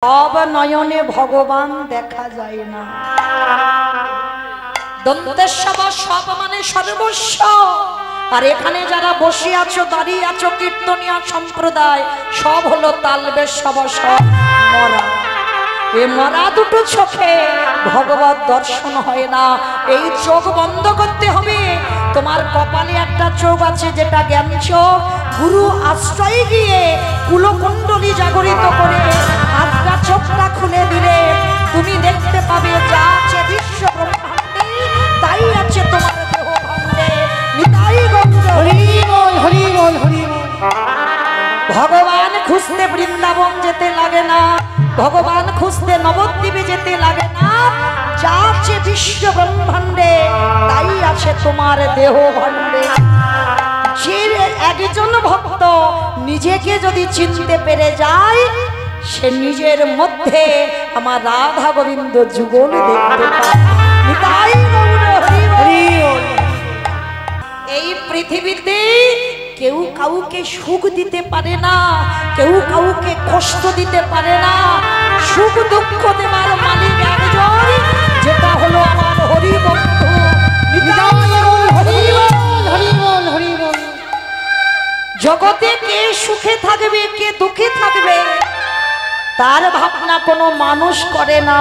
সব নয়নে ভগবান দেখা যায় না। দন্তেশ্বর সব মানে সর্বস্ব। আর এখানে যারা বসে আছো, দাঁড়িয়ে আছো, কীর্তনিয়া সম্প্রদায়, সব হলো তালবেশ, সব মরা। এ মরা দুটো চোখে ভগবত দর্শন হয় না। এই চোখ বন্ধ করতে হবে। তোমার কপালে একটা চোখ আছে যেটা জ্ঞান চোখ। গুরু আশ্রয়ে গিয়ে কুলকুণ্ডলী জাগরিত করে আটটা চোখটা খুলে দিলে তুমি দেখতে পাবে যা আছে বিশ্ব ব্রহ্মাণ্ডে তাই আছে তোমার দেহ ভাণ্ডে। নিতাই গৌর হরি বল, হরি বল, হরি বল। ভগবান খুঁজতে বৃন্দাবন যেতে লাগে না, ভগবান খুঁজতে নবদ্বীপে যেতে লাগে না। যা আছে বিশ্ব ব্রহ্মাণ্ডে তাই আছে তোমার দেহ ভাণ্ডে। যে একজন ভক্ত নিজেকে যদি চিনতে পেরে যায়, সে নিজের মধ্যে আমার রাধা গোবিন্দ যুগল দেখতে পায়। নিতাই গৌর হরি বল। এই পৃথিবীতে কেউ কাউকে সুখ দিতে পারে না, কেউ কাউকে কষ্ট দিতে পারে না। সুখ দুঃখ দেবার মালিক একজন, যেটা হলো আমার হরি বন্ধু। জগতে কে সুখে থাকবে কে দুঃখে থাকবে তার ভাবনা কোনো মানুষ করে না,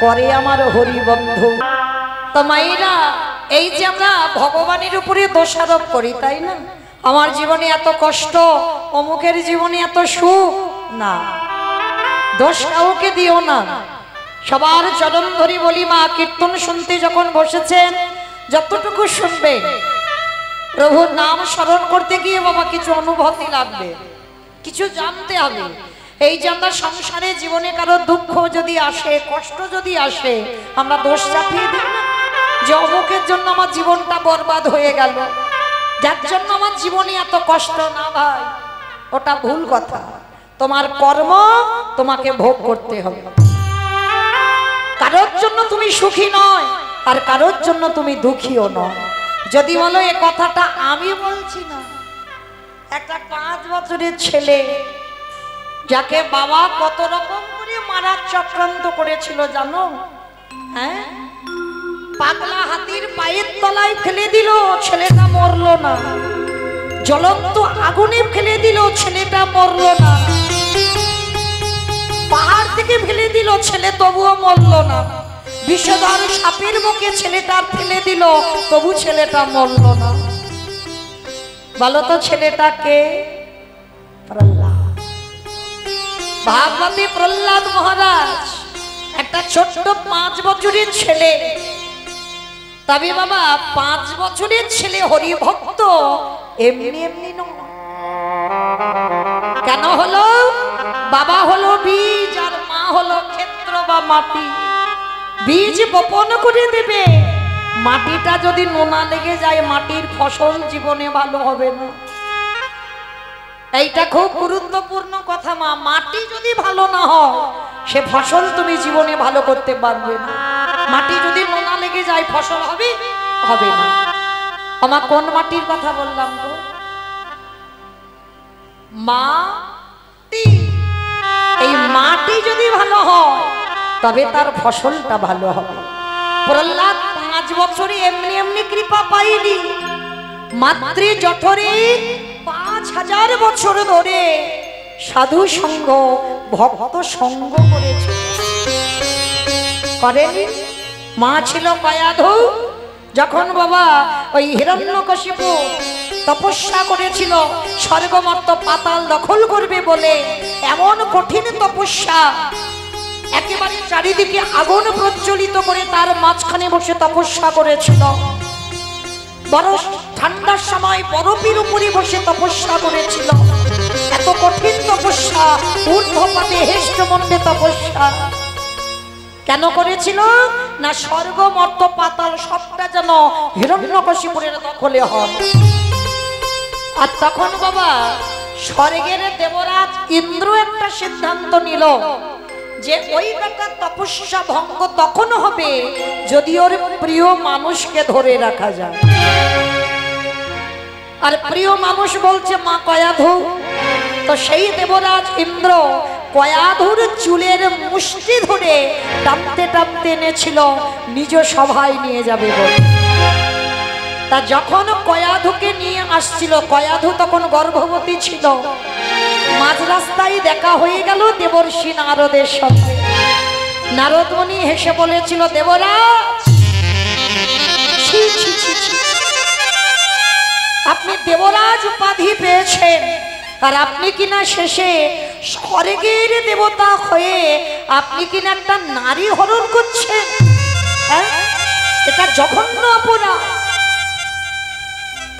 করে আমার হরি বন্ধু। তো মায়েরা, এই যে আমরা ভগবানের উপরে দোষারোপ করি, তাই না? আমার জীবনে এত কষ্ট, অমুকের জীবনে এত সুখ, না, দোষ কাউকে দিও না। সবার চরণ ধরি বলি, মা কীর্তন শুনতে যখন বসেছেন, যতটুকু শুনবে প্রভুর নাম স্মরণ করতে গিয়ে বাবা কিছু অনুভূতি লাগবে, কিছু জানতে হবে। এই যে আমরা সংসারে জীবনে কারো দুঃখ যদি আসে, কষ্ট যদি আসে, আমরা দোষ চাপিয়ে দিই না যে অমুকের জন্য আমার জীবনটা বরবাদ হয়ে গেল, যার জন্য আমার জীবনে এত কষ্ট। না ভাই, ওটা ভুল কথা। তোমার কর্ম তোমাকে ভোগ করতে হবে। কারোর জন্য তুমি সুখী নয়, আর কারোর জন্য তুমি দুঃখীও নয়। যদি বলো এ কথাটা আমি বলছি না, একটা 5 বছরের ছেলে যাকে বাবা কত রকম করে মারার চক্রান্ত করেছিল জানো? হ্যাঁ, পাগলা হাতির পায়ের তলায় ফেলে দিল, ছেলেটা মরলো না। জ্বলন্ত আগুনে ফেলে দিল, ছেলেটা মরলো না। পাহাড় থেকে ফেলে দিল, ছেলে তবুও মরলো না। বিষধর সাপের মুখে ছেলেটা ফেলে দিল, তবু ছেলেটা মরলো না। বলো তো ছেলেটাকে? প্রহ্লাদ। ভাগবতী প্রহ্লাদ মহারাজ একটা ছোট্ট 5 বছরের ছেলে। তবে বাবা 5 বছরের ছেলে হরিভক্ত এমনি এমনি নয়। কেন হলো? বাবা হলো বীজ আর মা হলো ক্ষেত্র বা মাটি। বীজ বপন করে দেবে, মাটিটা যদি নোনা লেগে যায়, মাটির ফসল জীবনে ভালো হবে না। এইটা খুব গুরুত্বপূর্ণ কথা মা। মাটি যদি ভালো না হয়, সে ফসল তুমি জীবনে ভালো করতে পারবে না। মাটি যদি নোনা লেগে যায়, ফসল হবে হবে না। আমার কোন মাটির কথা বললাম তো? মাটি। এই মাটি যদি ভালো হয় তবে তার ফসলটা ভালো হবে। প্রহ্লাদ 5 বছরে এমনি এমনি কৃপা পাইনি। মাতৃ জঠরে 5000 বছর ধরে সাধু সঙ্গ ভক্ত সঙ্গ করেছে। করেনি? মা ছিল কয়াধু। যখন বাবা ওই হিরণ্যকশিপু তপস্যা করেছিল স্বর্গমর্ত পাতাল দখল করবে বলে, এমন কঠিন তপস্যা, একেবারে চারিদিকে আগুন প্রজ্বলিত করে তার মাঝখানে বসে তপস্যা করেছিল। বড় ঠান্ডার সময় বরফের উপরে বসে তপস্যা করেছিল। এত কঠিন তপস্যা, ঊর্ধ্বপাতে হেষ্টমণ্ডে তপস্যা। কেন করেছিল? না স্বর্গ মর্ত পাতাল সবটা যেন হিরণ্যকশিপুরের দখলে হয়। আর তখন বাবা স্বর্গের দেবরাজ ইন্দ্র একটা সিদ্ধান্ত নিল যে ওই বেটা তপস্যা ভঙ্গ তখন হবে যদি ওর প্রিয় মানুষকে ধরে রাখা যায়। আর প্রিয় মানুষ বলছে মা কয়াধু। তো সেই দেবরাজ ইন্দ্র কয়াধুর চুলের মুষ্টি ধরে টানতে টানতে এনেছিল নিজ সভায় নিয়ে যাবে বলে। তা যখন কয়াধুকে নিয়ে আসছিল, কয়াধু তখন গর্ভবতী ছিল। মাঝ রাস্তায় দেখা হয়ে গেল দেবর্ষি নারদের সঙ্গে। নারদ মুনি হেসে বলেছিল, দেবরাজ, আপনি দেবরাজ উপাধি পেয়েছেন, আর আপনি কিনা শেষে স্বর্গের দেবতা হয়ে আপনি কিনা একটা নারী হরণ করছেন। এটা জঘন্য অপরাধ।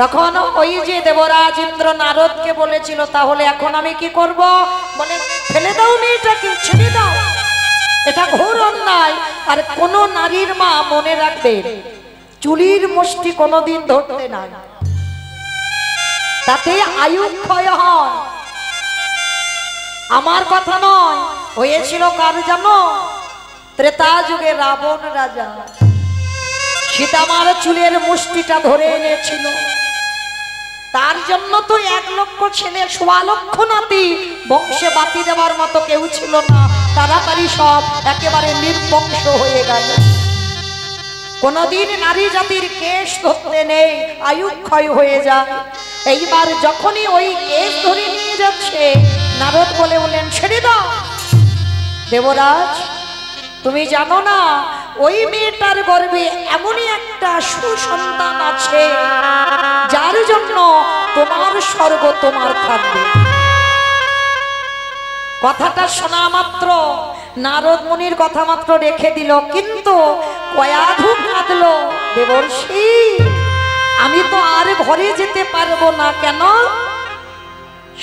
তখন ওই যে দেবরাজ ইন্দ্র নারদকে বলেছিল, তাহলে এখন আমি কি করব? বলে, ফেলে দাও মেয়েটাকে, ছেড়ে দাও, এটা ঘোর অন্যায়। আর কোন নারীর মা মনে রাখবে, চুলির মুষ্টি কোনোদিন ধরতে না, তাতে আয়ু ক্ষয় হয়। আমার কথা নয়, হয়েছিল কার জানো? ত্রেতা যুগে রাবণ রাজা সীতামার চুলের মুষ্টিটা ধরে এনেছিল। তার জন্য তো 1 লক্ষ ছেলে, 1.25 লক্ষ নাতি, বংশে বাতি দেওয়ার মতো কেউ ছিল না। তাড়াতাড়ি সব একেবারে নির্বংশ হয়ে গেল। কোনদিন নারী জাতির কেশ ধরতে নেই, আয়ু ক্ষয় হয়ে যায়। এইবার যখনই ওই কেশ ধরে নিয়ে যাচ্ছে, নারদ বলেন, ছেড়ে দাও। দেবরাজ, তুমি জানো না ওই মেয়েটার গর্ভে এমনই একটা সুসন্তান আছে যার জন্য তোমার স্বর্গ তোমার থাকবে। কথাটা শোনা মাত্র নারদ মুনির কথা মাত্র রেখে দিল, কিন্তু কয়াধু কাঁদলো, দেবর্ষি, আমি তো আর ঘরে যেতে পারবো না। কেন?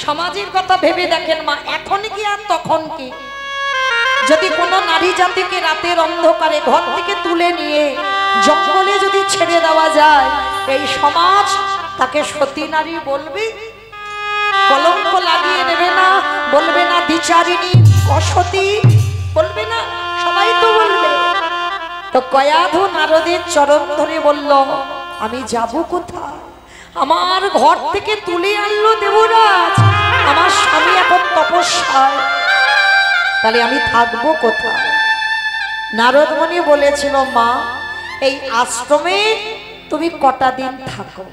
সমাজের কথা ভেবে দেখেন মা, এখন কি আর তখন কি? যদি কোনো নারী জাতিকে রাতের অন্ধকারে ঘর থেকে তুলে নিয়ে জঙ্গলে যদি ছেড়ে দেওয়া যায়, এই সমাজ তাকে সতী নারী বলবে? কলঙ্ক লাগিয়ে নেবে না? বলবে না দ্বিচারিণী, অসতী? বলবে না? সবাই তো বলবে। তো কয়াধু নারদের চরণ ধরে বলল, আমি যাব কোথায়? আমার ঘর থেকে তুলে আনলো দেবরাজ, আমার স্বামী এখন তপস্যায়, তাহলে আমি থাকবো কোথায়? নারদ মুনি বলেছিল, মা, এই আশ্রমে তুমি কটা দিন থাকো।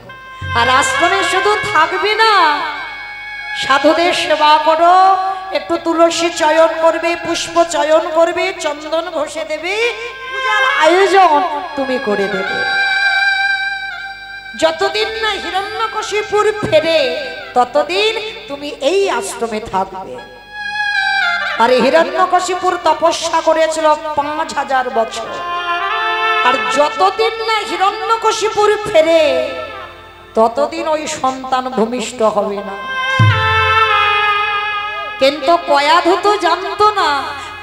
আর আশ্রমে শুধু থাকবে না, সাধুদের সেবা করো, একটু তুলসী চয়ন করবে, পুষ্প চয়ন করবে, চন্দন ঘষে দেবে, পূজার আয়োজন তুমি করে দেবে। যতদিন না হিরণ্যকশিপুর ফেরে, ততদিন তুমি এই আশ্রমে থাকবে। আর হিরণ্যকশিপুর তপস্যা করেছিল 5000 বছর। আর যতদিন না হিরণ্যকশিপুর ফেরে, ততদিন ওই সন্তান ভূমিষ্ঠ হবে না। কিন্তু কয়াধু তো জানতো না।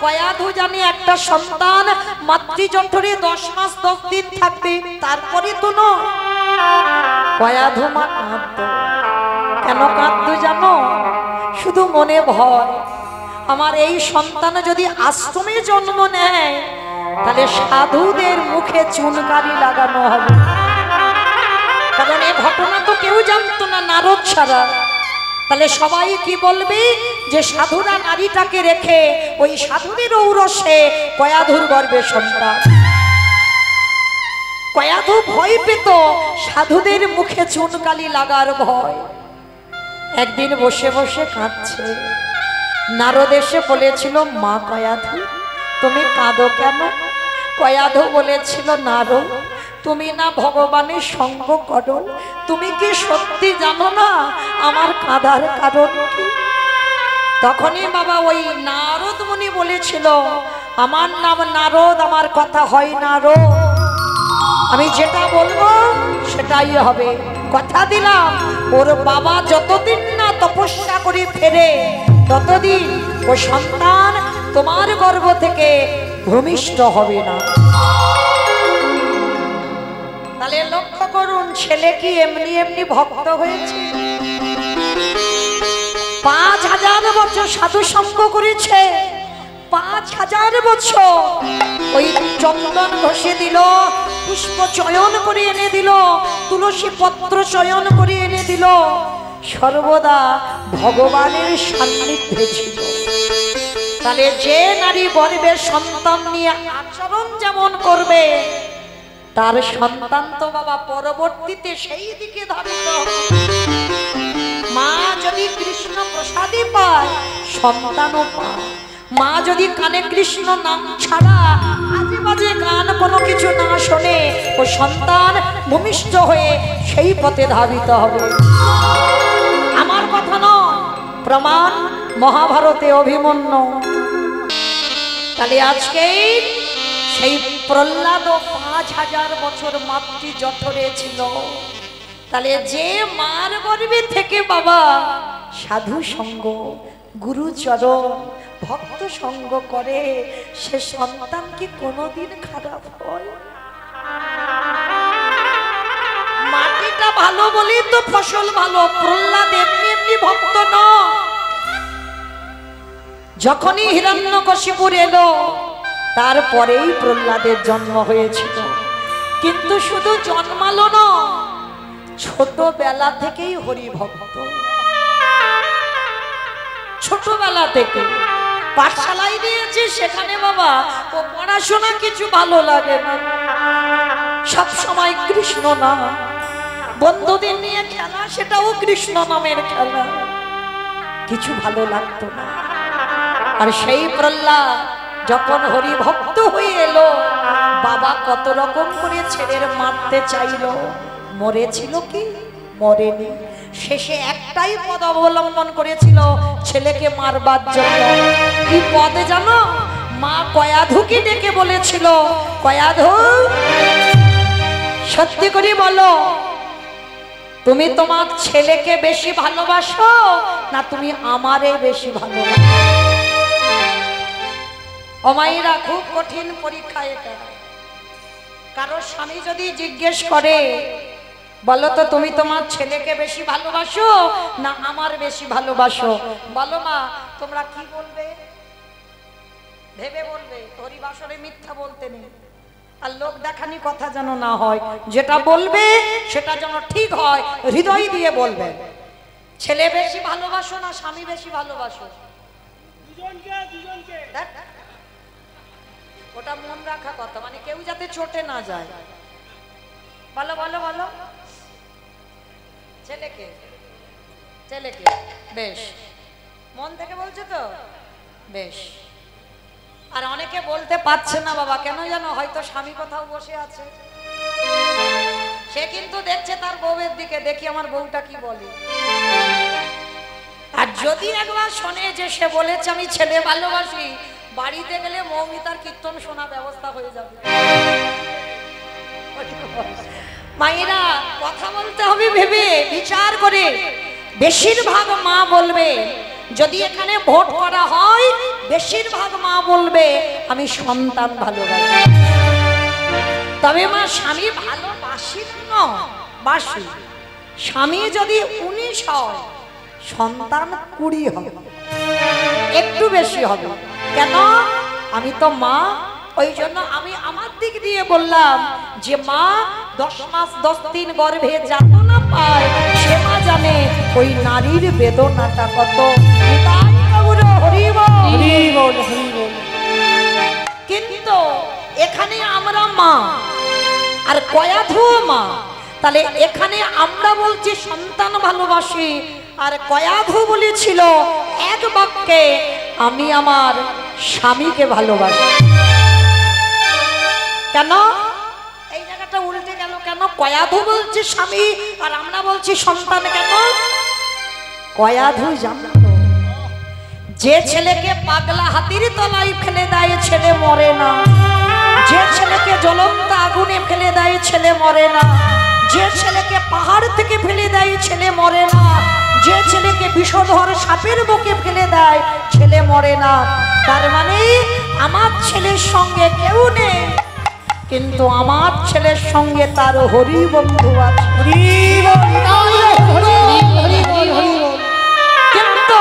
কয়াধু জানে একটা সন্তান মাতৃজঠরে 10 মাস 10 দিন থাকবে, তারপরে তো নয়। কয়াধু মা কাঁদতো। কেন কাঁদতো জানো? শুধু মনে ভয়, আমার এই সন্তান যদি আশ্রমে জন্ম নেয়, তাহলে সাধুদের মুখে চুনকালি লাগানো হবে। কারণ এই ঘটনা তো কেউ জানতো না নারদ ছাড়া। তাহলে সবাই কি বলবে? যে সাধুরা নারীটাকে রেখে ওই সাধুদের ঔরসে কয়াধুর গর্ভে সন্তান। কয়াধু ভয় পেত, সাধুদের মুখে চুনকালি লাগার ভয়। একদিন বসে বসে কাঁদছে। নারদ এসে বলেছিল, মা কয়াধু, তুমি কাঁদো কেন? কয়াধু বলেছিল, নারদ, তুমি না ভগবানের সঙ্গ করো, তুমি কি সত্যি জানো না আমার কাঁদার কারণ কি? তখনই বাবা ওই নারদ মুনি বলেছিল, আমার নাম নারদ, আমার কথা হয় নারদ, আমি যেটা বলবো সেটাই হবে। কথা দিলাম, ওর বাবা যতদিন না তপস্যা করে ফেরে, ততদিন ও সন্তান তোমার গর্ভ থেকে ভূমিষ্ঠ হবে না। তাহলে লক্ষ্য করুন, ছেলে কি এমনি এমনি ভক্ত হয়েছে? 5000 বছর সাধু সঙ্গ করেছে। 5000 বছর ওই চন্দন ঘষে দিল, পুষ্প চয়ন করে এনে দিল, তুলসী পত্র চয়ন করে এনে দিল, সর্বদা ভগবানের সান্নিধ্যে ছিল। তাহলে যে নারী গর্ভে সন্তান নিয়ে আচরণ যেমন করবে, তার সন্তান তো বাবা পরবর্তীতে সেই দিকে ধাবিত হবে। মা যদি কৃষ্ণ প্রসাদী পায়, সন্তানও পায়। মা যদি কানে কৃষ্ণ নাম ছাড়া আজে বাজে গান কোনো কিছু না শোনে, ও সন্তান ভূমিষ্ঠ হয়ে সেই পথে ধাবিত হবে। আমার কথা নয়, প্রমাণ মহাভারতে অভিমন্যু। তাহলে আজকে সেই প্রহ্লাদ 5000 বছর মাতৃ জঠরে ছিল। তাহলে যে মার গর্ভে থেকে বাবা সাধু সঙ্গ, গুরুচরণ, ভক্ত সঙ্গ করে, সে সন্তান কি কোনোদিন খারাপ হয়? মাটিটা ভালো বলেই তো ফসল ভালো। প্রহ্লাদ এমনি এমনি ভক্ত নয়। যখনই হিরণ্যকশিপুর এলো, তারপরেই প্রহ্লাদের জন্ম হয়েছিল। কিন্তু শুধু জন্মালো না, ছোটবেলা থেকেই হরি ভক্ত। ছোটবেলা থেকে পাঠশালায় দিয়েছে, সেখানে বাবা ও পড়াশোনা কিছু ভালো লাগে না, সব সময় কৃষ্ণ নাম। বন্ধুদের নিয়ে খেলা, সেটাও কৃষ্ণ নামের খেলা, কিছু ভালো লাগতো না। আর সেই প্রহ্লাদ যখন হরি ভক্ত হয়ে এলো, বাবা কত রকম করে ছেলের মারতে চাইলো, মরেছিল কি? মরেনি। শেষে একটাই পদ অবলম্বন করেছিল ছেলেকে মারবার জন্য। কি পদ জানো? মা কয়াধুকে ডেকে বলেছিল, কয়াধু সত্যি করে বলো, তুমি তোমার ছেলেকে বেশি ভালোবাসো না তুমি আমারে বেশি ভালোবাসো? অমাইরা খুব কঠিন পরীক্ষা এটা। কারো স্বামী যদি জিজ্ঞেস করে, বলো তো তুমি তোমার ছেলেকে বেশি ভালোবাসো না আমার বেশি ভালোবাসো, বলো মা তোমরা কি বলবে? ভেবে বলবে। হরিবাসরে মিথ্যা বলতে নেই, আর লোক দেখানি কথা যেন না হয়। যেটা বলবে সেটা যেন ঠিক হয়, হৃদয় দিয়ে বলবে। ছেলে বেশি ভালোবাসো না স্বামী বেশি ভালোবাসো? ওটা মন রাখা কথা, মানে কেউ যাতে চটে না যায়। বলো বলো বলো। ছেলেকে ছেলেকে বেশ মন থেকে বলছো তো? বেশ। আর অনেকে বলতে পারছে না বাবা, কেন জানো? হয়তো স্বামী কোথাও বসে আছে, সে কিন্তু দেখছে তার বউয়ের দিকে, দেখি আমার বউটা কি বলে। আর যদি একবার শোনে যে সে বলেছে আমি ছেলে ভালোবাসি, বাড়িতে গেলে মৌমিতার কীর্তন শোনা ব্যবস্থা হয়ে যাবে। মায়েরা কথা বলতে হবে ভেবে বিচার করে। বেশিরভাগ মা বলবে, যদি এখানে ভোট করা হয়, বেশিরভাগ মা বলবে আমি সন্তান ভালোবাসি। তবে মা স্বামী ভালোবাসি না, বাসি। স্বামী যদি 19 হয়, সন্তান 20 হবে, একটু বেশি হবে। কেন? আমি তো মা, ওই জন্য আমি আমার দিক দিয়ে বললাম যে মা 10 মাস 10 দিন গর্ভে যাতনা পায়, সে মা জানে ওই নারীর বেদনাটা কত। কিন্তু এখানে আমরা মা আর কয়াধু মা, তাহলে এখানে আমরা বলছি সন্তান ভালোবাসি, আর কয়াধু বলেছিল এক বাক্যে আমি আমার স্বামীকে ভালোবাসি। কেন এই জায়গাটা উল্টে গেল? কেন কয়াধু বলছে স্বামী আর আমরা বলছি সন্তান? কেন? কয়াধু জানতো যে ছেলেকে পাগলা হাতির তলায় ফেলে দেয় ছেলে মরে না, যে ছেলেকে জ্বলন্ত আগুনে ফেলে দেয় ছেলে মরে না, যে ছেলেকে পাহাড় থেকে ফেলে দেয় ছেলে মরে না, যে ছেলেকে বিষধর সাপের বুকে ফেলে দেয় ছেলে মরে না। তার মানে আমার ছেলের সঙ্গে কেউ নেই, কিন্তু আমার ছেলের সঙ্গে তার হরি বন্ধু আছে। কিন্তু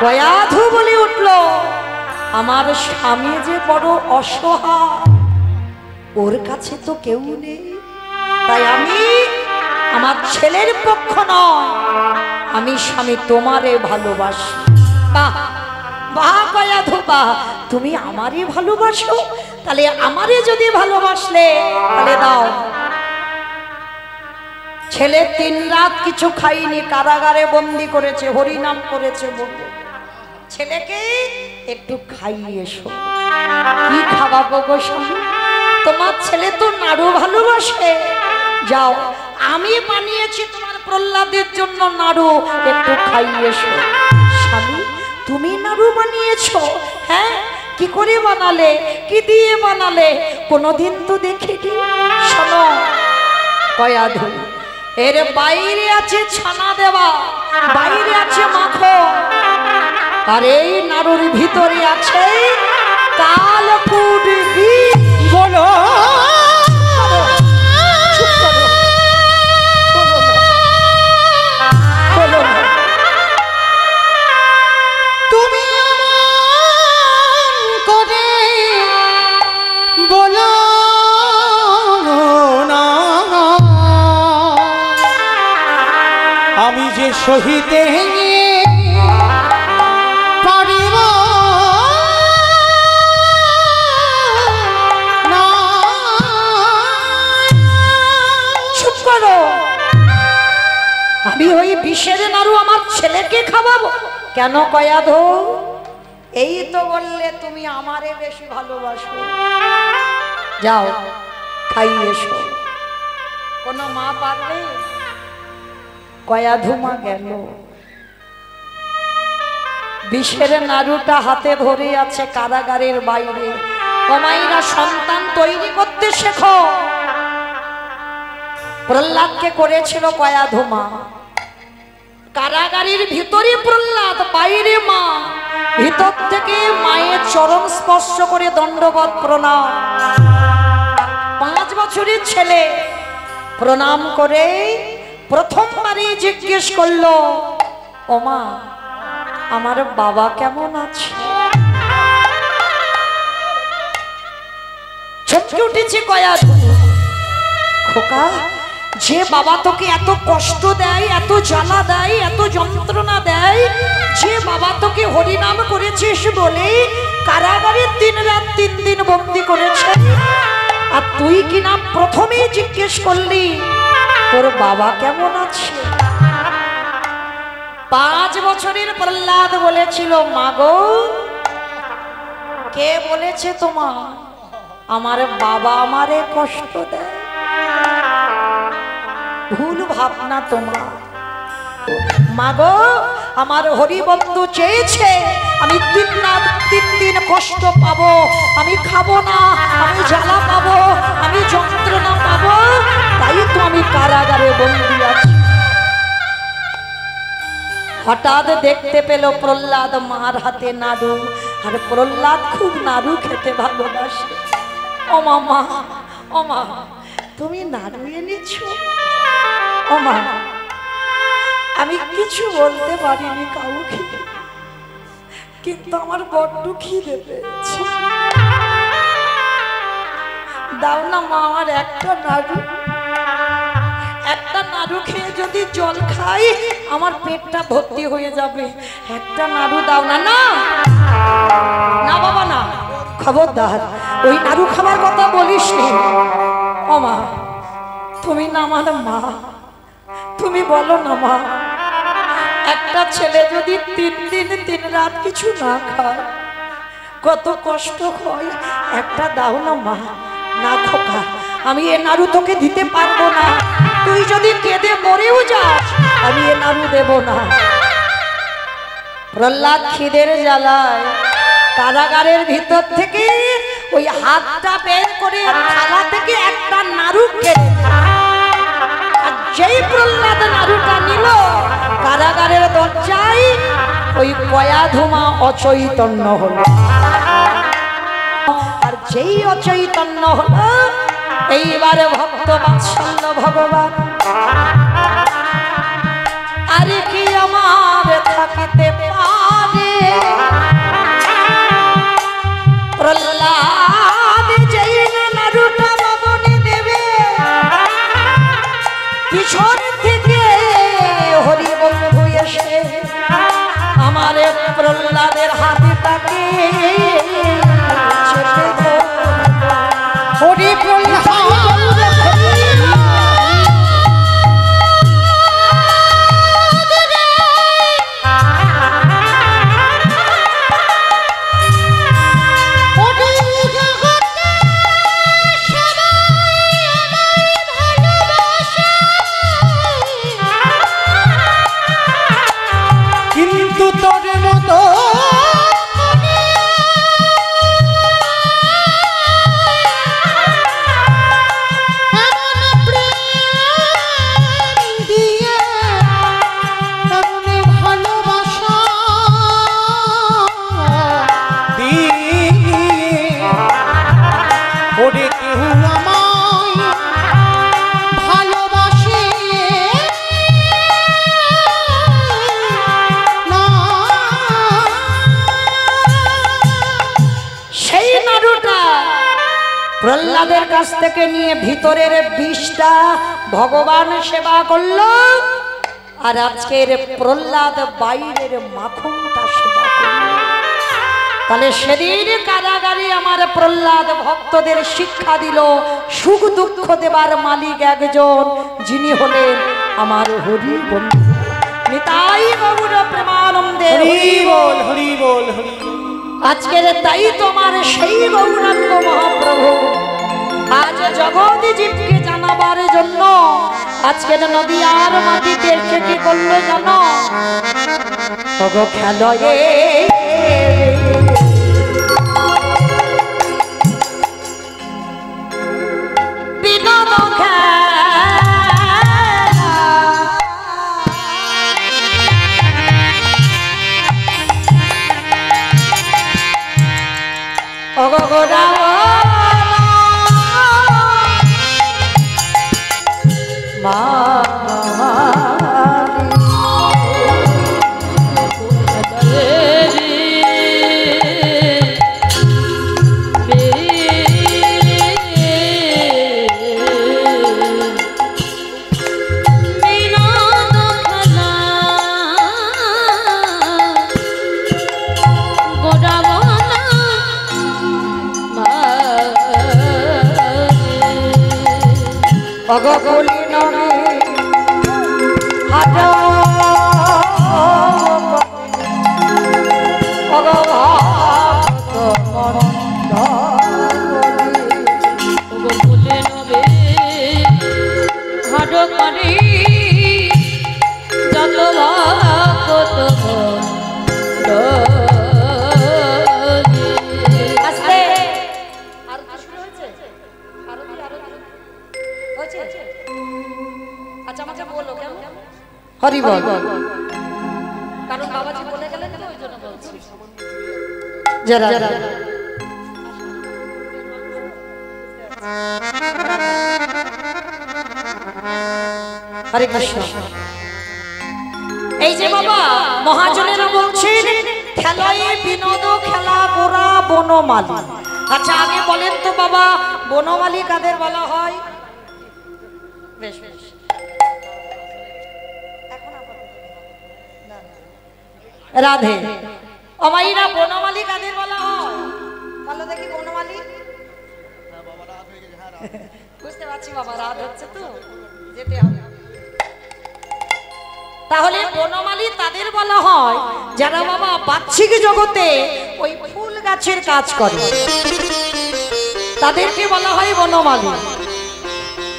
কয়াধু বলে উঠল আমার স্বামী যে বড় অসহায়, ওর কাছে তো কেউ নেই, তাই আমি আমার ছেলের পক্ষ নয়, আমি স্বামী তোমারে ভালোবাসি। বাহ, বাহ কয়া ধোপা, তুমি আমারই ভালোবাসো, তাহলে আমারই যদি ভালোবাসলে তাহলে দাও। ছেলে 3 রাত কিছু খাইনি, কারাগারে বন্দি করেছে, হরিনাম করেছে বলে ছেলেকে একটু খাইয়ে এসো। কি খাওয়াবো গো স্বামী? তোমার ছেলে তো নাড়ু ভালোবাসে, যাও আমি বানিয়েছি তোমার প্রহ্লাদের জন্য নাড়ু, একটু খাইয়ে এসো। স্বামী তুমি নাড়ু বানিয়েছো? হ্যাঁ, কি করে বানালে, কি দিয়ে বানালে? কোনোদিন তো দেখিনি। শোনো কয়া ধু, এর বাইরে আছে ছানা দেওয়া, বাইরে আছে মাখন, আর এই নাড়ুর ভিতরে আছে কালকুট বীজ। বলো তুমি করে বলো না, আমি যে সহিতে পারিব না। চুপ করো, আমি ওই বিষের নাড়ু আমার ছেলেকে খাওয়াবো কেন? কয়া ধো, এই তো বললে তুমি আমারে বেশি ভালোবাসো, যাও খাইয়ে এসো। কোন মা পারবে? কয়া ধুমা গেল, বিষের নাড়ুটা হাতে ধরে আছে কারাগারের বাইরে। কমাইরা সন্তান তৈরি করতে শেখো। প্রহ্লাদকে করেছিল কয়া ধুমা, কারাগারের ভিতরে প্রহ্লাদ, বাইরে মা, ভিতর থেকে মায়ের চরণ স্পর্শ করে দণ্ডবত প্রণাম। 5 বছরের ছেলে প্রণাম করে প্রথমবারই জিজ্ঞেস করলো, ও মা আমার বাবা কেমন আছে? চমকে উঠেছে কয়া ধুমা। খোকা, যে বাবা তোকে এত কষ্ট দেয়, এত জ্বালা দেয়, এত যন্ত্রণা দেয়, যে বাবা তোকে হরিনাম করেছিস বলে কারাগারে 3 রাত 3 দিন বন্দি করেছে, আর তুই কিনা প্রথমেই জিজ্ঞেস করলি তোর বাবা কেমন আছে? 5 বছরের প্রহ্লাদ বলেছিল, মাগো কে বলেছে তোমার আমার বাবা আমারে কষ্ট দেয়? ভুল ভাবনা তোমার। মাগো আমার হরিবন্ধু চেয়েছে আমি 3 রাত 3 দিন কষ্ট পাবো, আমি খাবো না, আমি জ্বালা পাবো, আমি যন্ত্রণা পাবো, তাই তো আমি কারাগারে বন্দী আছি। হঠাৎ দেখতে পেল প্রহ্লাদ মার হাতে নাড়ু, আর প্রহ্লাদ খুব নাড়ু খেতে ভালোবাসে। ও মামা, ও মা তুমি নাড়ু এনেছো? ও মা আমি কিছু বলতে পারিনি কাউকে, কিন্তু আমার বড্ড খিদে পেয়েছে, দাও না মা আমার একটা নাড়ু। একটা নাড়ু খেয়ে যদি জল খাই আমার পেটটা ভর্তি হয়ে যাবে, একটা নাড়ু দাও না। না না বাবা না, খবরদার ওই নাড়ু খাবার কথা বলিস নি। ও মা তুমি না আমার মা, তুমি বলো না মা, একটা ছেলে যদি 3 দিন 3 রাত কিছু না খায় কত কষ্ট হয়, একটা দাও না মা। না খোকা, আমি এ নাড়ু তোকে দিতে পারবো না, তুই যদি কেঁদে মরেও যাস আমি এ নাড়ু দেব না। প্রহ্লাদ খিদের জ্বালায় কারাগারের ভিতর থেকে ওই হাতটা বের করে থালা থেকে একটা নাড়ু কেড়ে, আর যেই প্রহ্লাদ নাড়ুটা নিল কারাগারের দরজায় ওই কয়া ধুমা অচৈতন্য হলো। আর যেই অচৈতন্য হলো এইবারে ভক্ত বাৎসল্য ভগবান, আরে কি আমার থাকিতে পারে? প্রহ্লাদ যেই নাড়ুটা বাবনে দেবে, পিছন থেকে হরিবন্ধু এসে আমার প্রহ্লাদের হাতটা ডাকে চেপে ধরল। হরি প্রহ্লাদ কিন্তু তোর মতো ওরে কেউ আমায় ভালোবাসে না। সেই নাড়ুটা প্রহ্লাদের কাছ থেকে নিয়ে ভিতরের বিষটা ভগবান সেবা করলো, আর আজকের প্রহ্লাদ বাইরের মাখনটা সেবা করলো। তাহলে সেদিন কারাগারে আমার প্রহ্লাদ ভক্তদের শিক্ষা দিল, সুখ দুঃখ দেবার মালিক একজন, যিনি হলেন আমার হরি বন্ধু নিতাই গৌর প্রেমানন্দে। হরি বল হরি বল হরি বল। আজকের তাই তোমার সেই গৌরাঙ্গ মহাপ্রভু আজ জগৎ জীবকে জানাবার জন্য আজকের নদিয়ার মাটিতে এসে কি করলো জানো? তগো খেলয়ে বিনোদ খেলা, ওগো গোরা অগলি নরে হাজ হরি বল, কারণ বাবাজি বলে গেলেন তো ওই জন্য বলছি। যারা হরে কৃষ্ণ। এই যে বাবা মহাজনেরা বলছেন খেলায় বিনোদ খেলা গোরা বনমালী। আচ্ছা আগে বলেন তো বাবা, বনমালী কাদের বলা হয়? বেশ বেশ, রাধে অমাইরা বনমালী কাদের বলা হয়? বলো দেখি বনমালী। বুঝতে পারছি বাবা, রাত হচ্ছে তো যেতে হবে। তাহলে বনমালী তাদের বলা হয় যারা বাবা বাহ্যিক জগতে ওই ফুল গাছের কাজ করে, তাদেরকে বলা হয় বনমালী।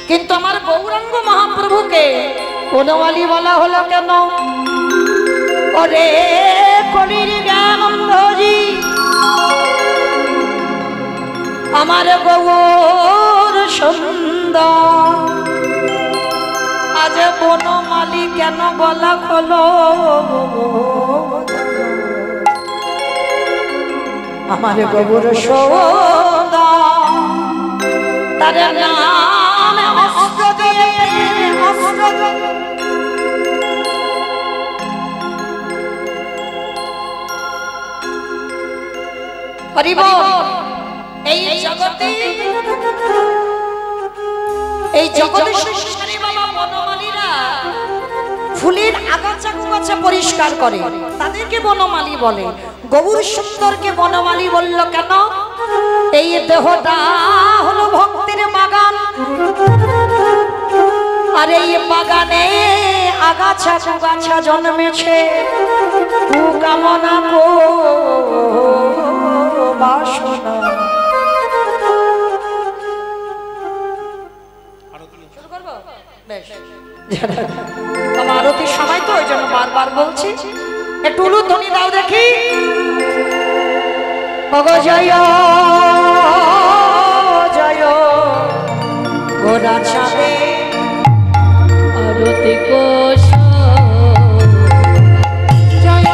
কিন্তু আমার গৌরাঙ্গ মহাপ্রভুকে বনমালী বলা হলো কেন? ওরে কলির জ্ঞানন্দজি আমার গৌর সুন্দর, আজ বনমালী কেন বলা হলো? আমার গৌর সুন্দর তার নাম অস্ত্র দিয়ে অস্ত্র হরি বল। এই জগতে সংসারে বাবা বনমালীরা ফুলের আগাছা কুগাছা পরিষ্কার করে, তাদেরকে বনমালী বলে। গৌর সুন্দরকে বনমালী বলল কেন? এই দেহটা হলো ভক্তির বাগান, আর এই বাগানে আগাছা কুগাছা জন্মেছে, কুকামনা বাসনা। আমার আরতির সময় তো ওই জন্য বারবার বলছি, একটু উলুধ্বনি দাও দেখি। ওগো জয় জয় গোরা চাঁদে আরতি কোষ জয়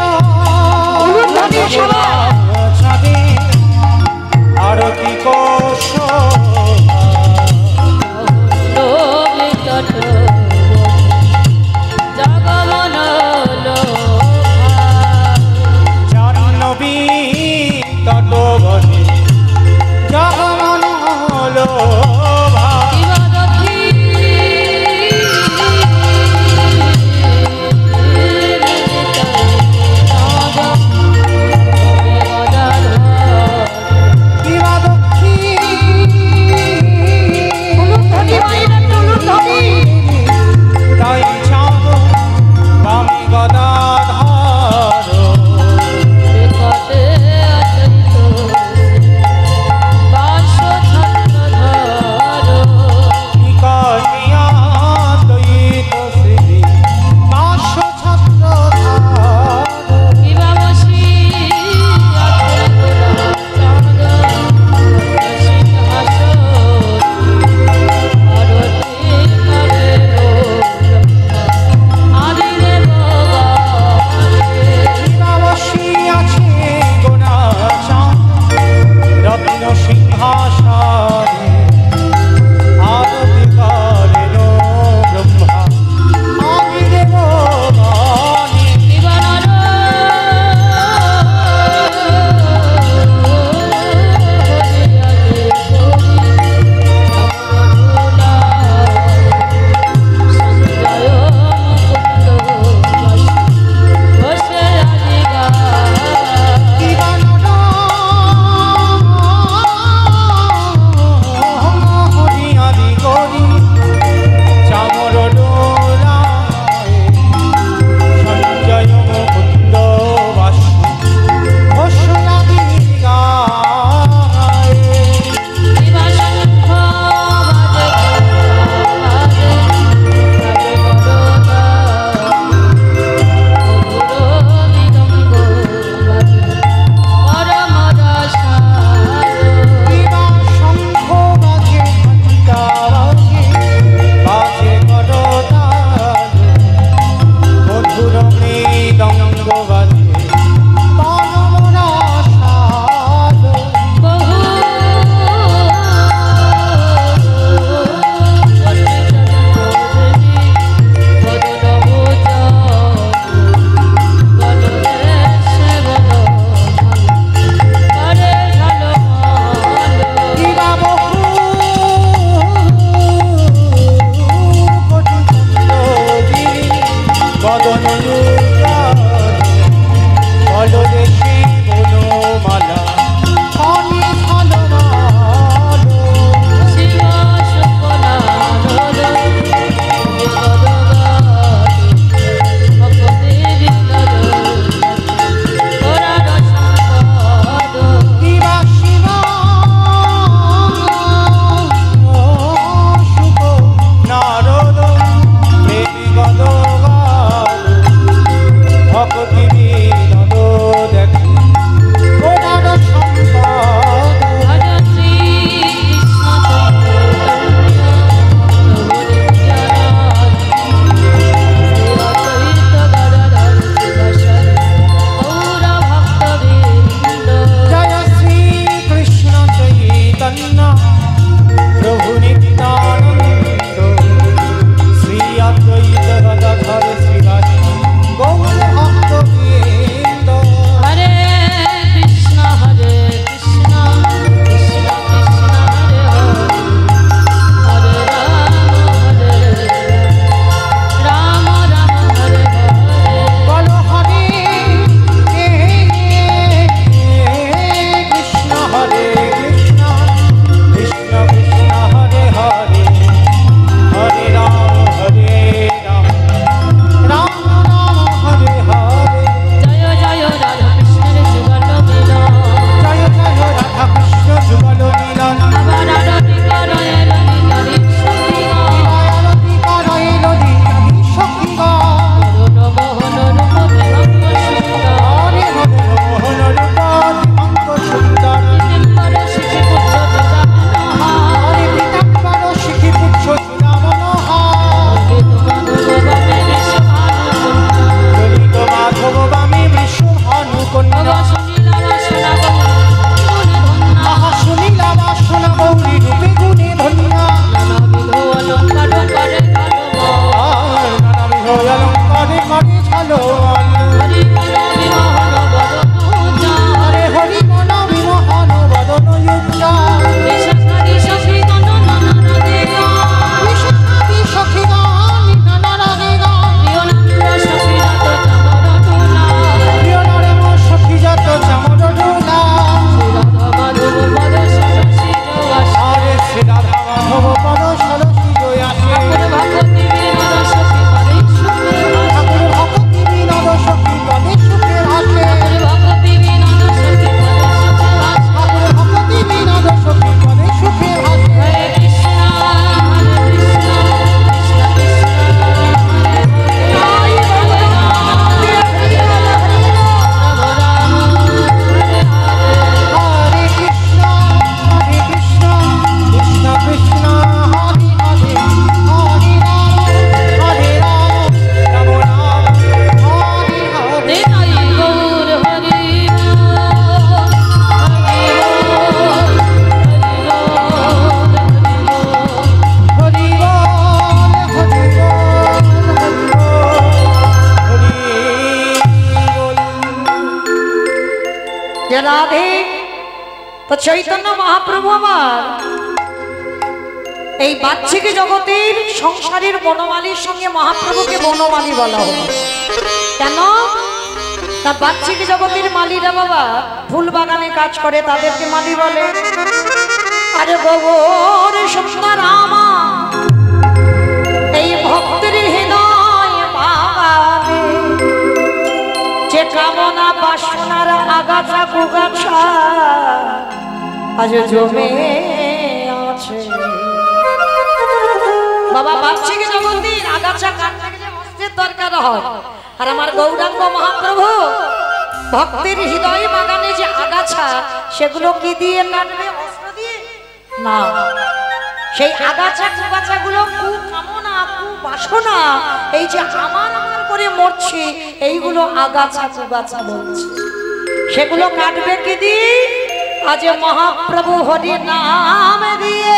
উলুধ্বনি সবাই। চাঁদে আরতি কোষ জগমন জাহ্নবী তটবনে জগমন লোভা দিবাদক্ষী উলুধ্বনি বাইরে একটু উলুধ্বনি। তাই চাঁদ বামে গদাধর বাস তো চৈতন্য মহাপ্রভু আমার এই বাহ্যিক জগতের সংসারের বনমালীর সঙ্গে মহাপ্রভুকে বনমালী বলা হলো। কেন? তা বাহ্যিক জগতের মালীরা বাবা ফুল বাগানে কাজ করে, তাদেরকে মালী বলে। আরে গোবর সুন্দর আমা এই ভক্তের হৃদয় বাগানে যে কামনা বাসনার আগাছা কুগাছা আজ জমে আছে। বাবা বাহ্যিক জগতের আগাছা কাটতে গেলে অস্ত্রের দরকার হয়, আর আমার গৌরাঙ্গ মহাপ্রভু ভক্তের হৃদয় বাগানে যে আগাছা সেগুলো কি দিয়ে কাটবে? অস্ত্র দিয়ে না। সেই আগাছা কুগাছা গুলো কুকামনা কুবাসনা এই যে আমার আমার করে মরছি, এইগুলো আগাছা কুগাছা বলছে, সেগুলো কাটবে কি দিয়ে? আজ মহাপ্রভু হরি নাম দিয়ে,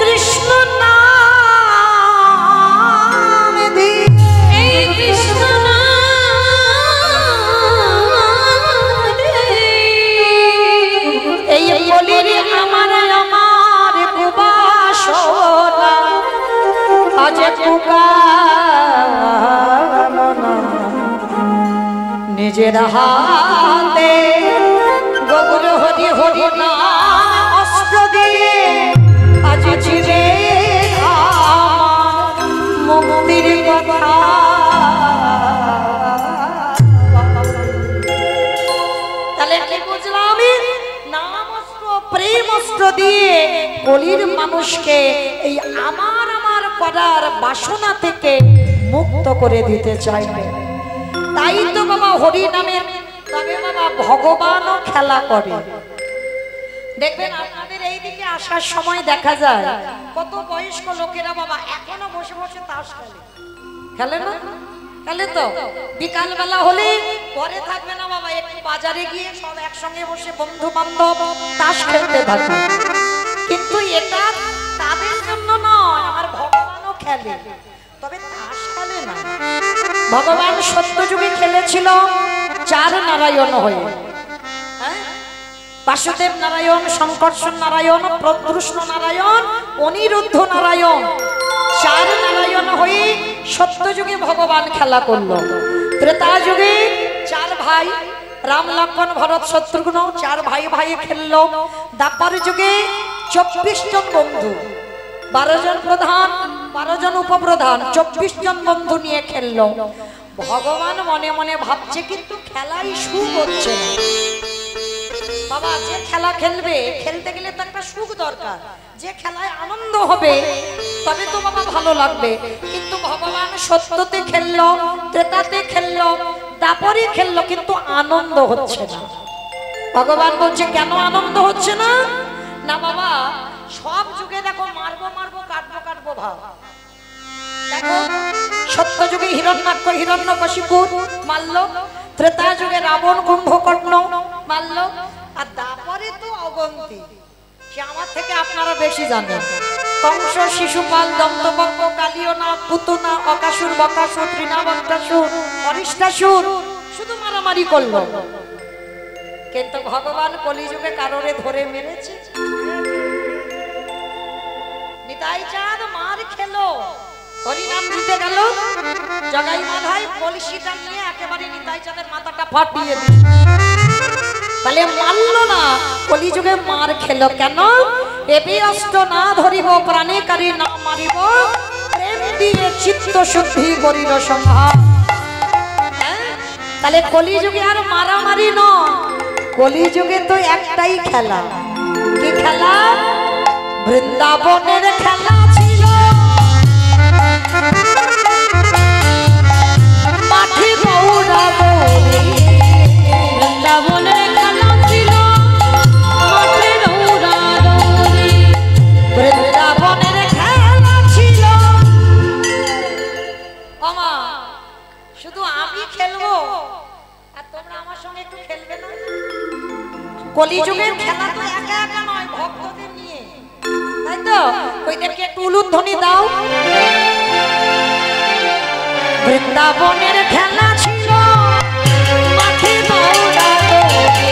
কৃষ্ণ নাম দিয়ে, এই কৃষ্ণ এই বলির আমার আমার কুবাসনা আজ কুকামনা নিজের হাতে গোবর হরি হরি নাম অস্ত্র দিয়ে আজ চিরে মুক্তির কথা। তাহলে কি বুঝলাম আমি? নাম অস্ত্র প্রেম অস্ত্র দিয়ে কলির মানুষকে এই আমার আমার করার বাসনা থেকে মুক্ত করে দিতে চাইবে। তাই তো বাবা হরি নামের, তবে বাবা ভগবানও খেলা করে। দেখবেন আপনাদের এই দিকে আসার সময় দেখা যায় কত বয়স্ক লোকেরা বাবা এখনো বসে বসে তাস খেলে। খেলে না? খেলে তো। বিকাল বেলা হলে ঘরে থাকবে না বাবা, একটু বাজারে গিয়ে সব একসঙ্গে বসে বন্ধু বান্ধব তাস খেলতে থাকে। কিন্তু এটা তাদের জন্য নয়, আমার ভগবানও খেলে, তবে তাস খেলে না। ভগবান সত্যযুগে খেলেছিল চার নারায়ণ হয়ে, বাসুদেব নারায়ণ, শঙ্কর্ষণ নারায়ণ, প্রদ্যুষ্ণ নারায়ণ, অনিরুদ্ধ নারায়ণ, চার নারায়ণ হয়ে সত্যযুগে ভগবান খেলা করলো। ত্রেতা যুগে চার ভাই রাম লক্ষ্মণ ভরত শত্রুঘ্ন চার ভাই ভাই খেললো। দ্বাপর যুগে 24 জন বন্ধু, 12 জন প্রধান 12 জন উপপ্রধান, 24 জন বন্ধু নিয়ে খেললো। ভগবান মনে মনে ভাবছে কিন্তু খেলাই সুখ হচ্ছে না। বাবা যে খেলা খেলবে, খেলতে গেলে তো একটা সুখ দরকার, যে খেলায় আনন্দ হবে তবে তো বাবা ভালো লাগবে। কিন্তু ভগবান সত্যতে খেললো, ত্রেতাতে খেললো, দাপরে খেললো, কিন্তু আনন্দ হচ্ছে না। ভগবান বলছে কেন আনন্দ হচ্ছে না? না বাবা সব যুগে দেখো মারবো মারবো কাটবো কাটবো ভাব। দেখো সত্য যুগে হিরণ্যাক্ষ হিরণ্যকশিপু মারলো, ত্রেতা যুগে রাবণ কুম্ভকর্ণ মারলো, আর দাপরে তো অবন্তী, সে আমার থেকে আপনারা বেশি জানেন। কংস, শিশুপাল, দন্তবক্র, কালিয়নাথ, পুতনা, অকাসুর, বকাসুর, তৃণাবন্তাসুর, অরিষ্টাসুর শুধু মারামারি করলো। কিন্তু ভগবান কলিযুগে কারোরে ধরে মেরেছে? নিতাই চাঁদ মার খেলো, হরিনাম দিতে গেল, জগাই মাধাই কলসিটা নিয়ে একেবারে নিতাই চাঁদের মাথাটা ফাটিয়ে দিল। তাহলে মারলো না, কলিযুগে মার খেলো কেন? এবি অস্ত্র না ধরিব, প্রাণে কারি না মারিব, প্রেম দিয়ে চিত্ত শুদ্ধি করিল সংহার। তাহলে কলিযুগে আর মারামারি নয়, কলিযুগে তো একটাই খেলা। কি খেলা? বৃন্দাবনের খেলা ছিল, মাঠে দৌড়াদৌড়ি। বৃন্দাবনের খেলা ছিল, মাঠে দৌড়াদৌড়ি। বৃন্দাবনের খেলা ছিল। ওমা শুধু আমি খেলবো আর তোমরা আমার সঙ্গে একটু খেলবে না? কলিযুগের খেলা তো একা একা নয়, ভক্তদের নিয়ে, তাই তো? ওইদেরকে একটু উলুধ্বনি দাও। বৃন্দাবনের খেলা ছিল, মাঠে দৌড়াদৌড়ি।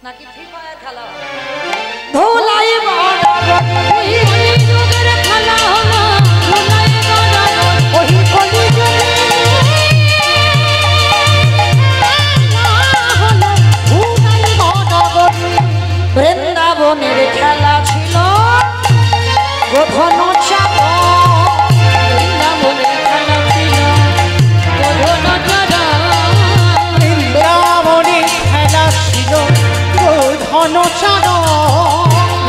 নাকি ফ্রি ফায়ার খেলা হয়? ধুলাই গড়াগড়ি ওই কলিযুগের খেলা হলো ধুলাই গড়াগড়ি। ওই কলিযুগে বৃন্দাবনের খেলা ছিল গোধন চাদর। বৃন্দাবনের খেলা ছিল গোধন চাদর। বৃন্দাবনে খেলা ছিল গোধন চাদর।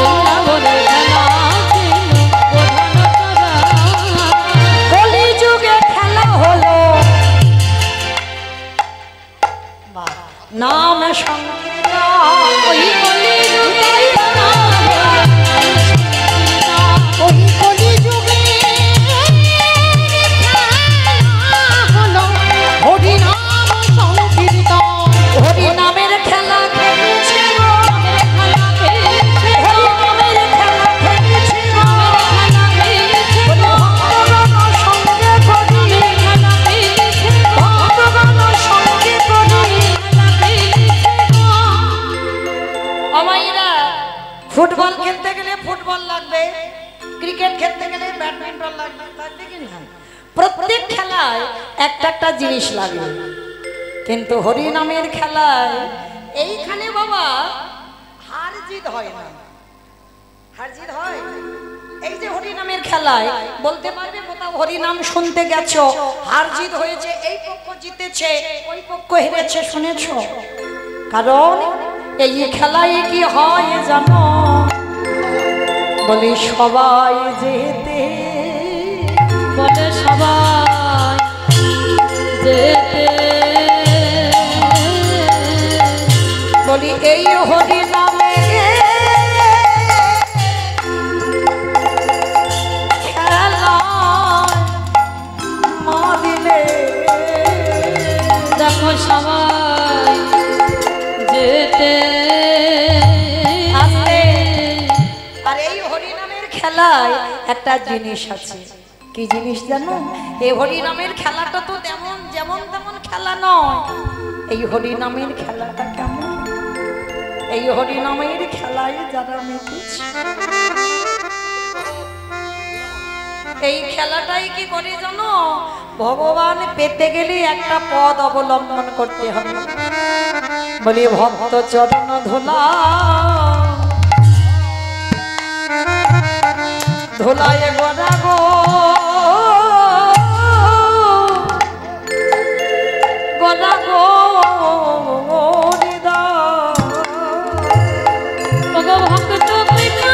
বৃন্দাবনের খেলা ছিল গোধন চাদর। কলিযুগে খেলা হলো নাম সংকীর্তন। ওই কলিযুগে খেলা ওই কলিযুগে হলো হরিনাম সংকীর্তন। হরিনামের খেলা খেলেছে গো, খেলা খেলেছে হরিনামের খেলা খেলেছে গো। খেলা খেলেছে ভক্তগণ সঙ্গে করি, খেলা খেলেছে ভক্তগণ সঙ্গে করি। আমাইরা ফুটবল খেলতে গেলে ফুটবল লাগবে, ক্রিকেট খেলতে গেলে ব্যাডমিন্টন লাগবে, লাগবে কি না? প্রত্যেক খেলায় একটা একটা জিনিস লাগবে, কিন্তু হরিনামের খেলায় এইখানে বাবা হার জিত হয় না। হার জিত হয়? এই যে হরিনামের খেলায় বলতে পারবে কোথাও হরিনাম শুনতে গেছো হার জিত হয়েছে, এই পক্ষ জিতেছে ওই পক্ষ হেরেছে, শুনেছো? কারণ এই খেলায় কি হয় জানো? বলি সবাই যেতে বলে সবাই যেতে বলি এই হরিনামে খেলায় মা দিলে দেখো সবাই যেতে আসতে। আর এই হরিনামের খেলায় একটা জিনিস আছে, কি জিনিস জানো? এই হরিনামের খেলাটা তো তেমন যেমন তেমন খেলা নয়। এই হরিনামের খেলাটা কেমন? এই হরিনামের খেলায় যারা মেতেছে এই খেলাটাই কি করে জানো? ভগবান পেতে গেলে একটা পদ অবলম্বন করতে হবে। বলি ভক্ত চরণ ধুলা ধুলায় গড়া গো গড়া গো ওগো ভক্ত কৃপা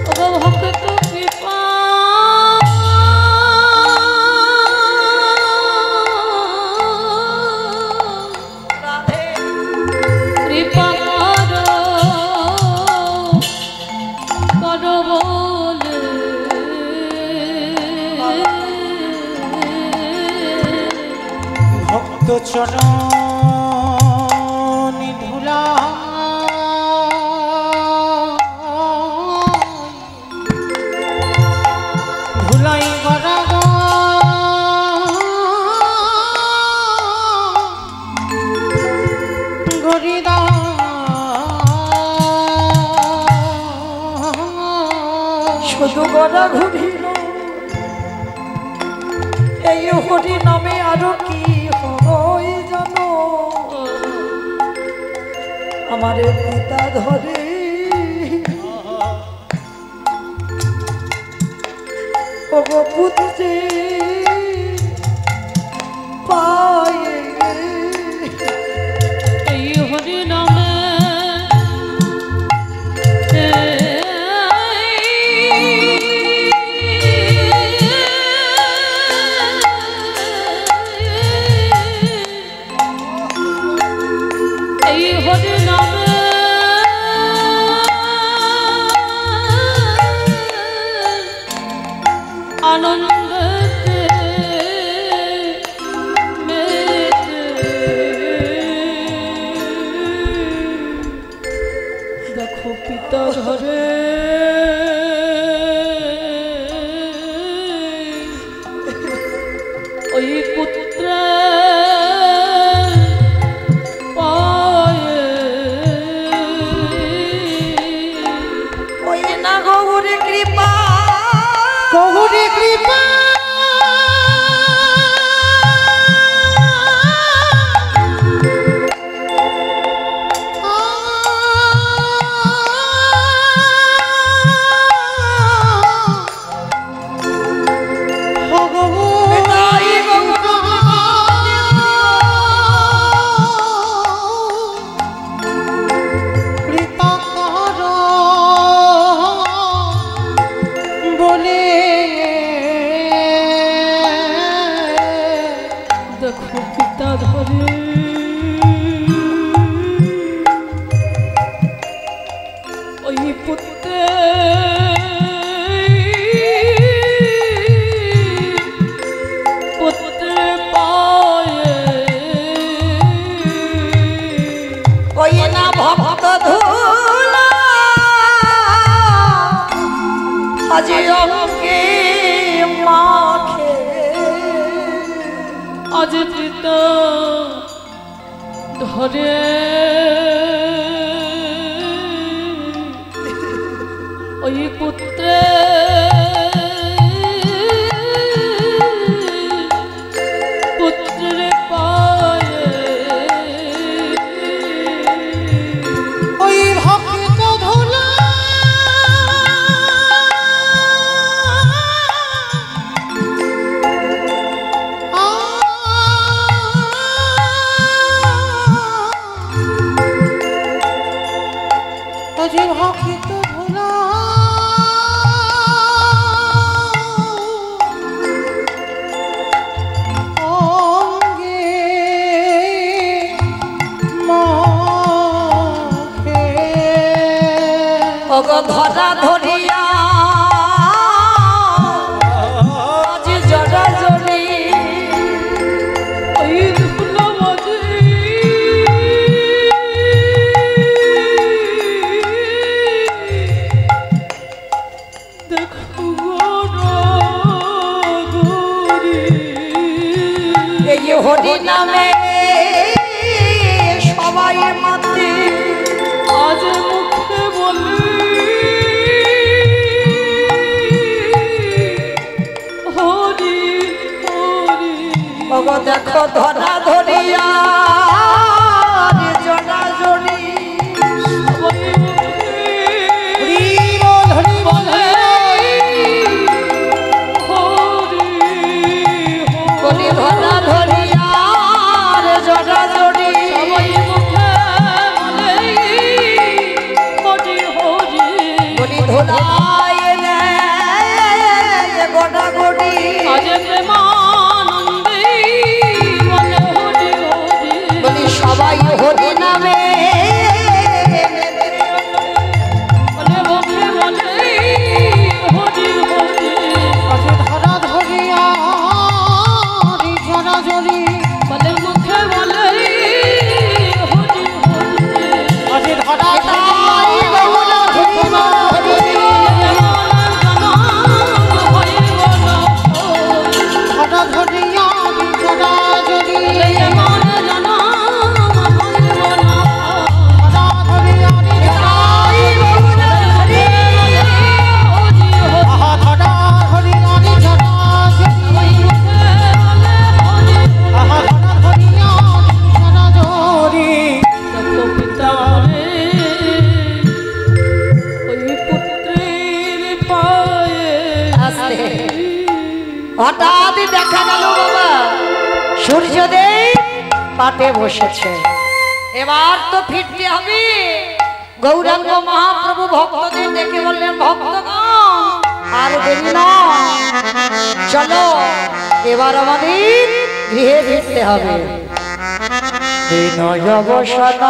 ওগো ভক্ত কৃপা রাধে কৃপা করো বলে ভক্ত চরণ ধুলা ধুলাই গড়া গো গরিদা শুধু গড়া ঘুরিল এই হরি নামে আরো কি হয় জানো? আমার পিতা ধরে ওগো পুত্রে পায়ে এই হরি নামে এই হরি নামে আনন্দতে মেতে দেখো পিতা ঘরে কৃপা দেখো পিতা ধরে ওই পুত্রে পুত্রে পায়ে ওই না ভক্ত ধুলা আজি অঙ্গে মাখে আজ পিতা ধরে ওই পুত্রে পুত্রে পায়ে ওই ভক্ত ধুলা যে ভক্ত ধুলা অঙ্গে মাখে ওগো ধরা ধরিয়া আজি জড়া জড়ি ওই ধুলো মাঝে দেখো গরি এই হরি নামে সবাই মাতে আজ মুখে বলি হরি হরি ওগো দেখো ধরা ধরিয়া আজি জড়া জড়ি সবাই মুখে হরি বল বলি ধরা ধরিয়া রে জড়া জড়ি সবাই মুখে বলে হরি হরি বলি ধুলাই নে গোটা গড়ি আজ প্রেমানন্দে বলে হরি হরি বলি সবাই হরি নামে বলে মুখে বলে হরি হরি আছে ধরা ধরিয়া হরি জরা জরি বলে মুখে বলে হরি হরি আছে ধরা তাই বহুলা ধরিবা ধরা ধরিয়া হরি জরা জরি ধরা ধরিয়া হরি জরা আহা ধরা ধরিয়া হরি জরা জরি আহা ধরা ধরিয়া হরি জরা জরি আস্তে হঠাৎ দেখা গেল বাবা সূর্যদেব পাটে বসেছে এবার তো ফিরতে হবে গৌরাঙ্গ মহাপ্রভু ভক্তদের ডেকে বললেন ভক্তগণ আর দেরি না চলো এবার আমাদের গৃহে ফিরতে হবে বিনয় বসন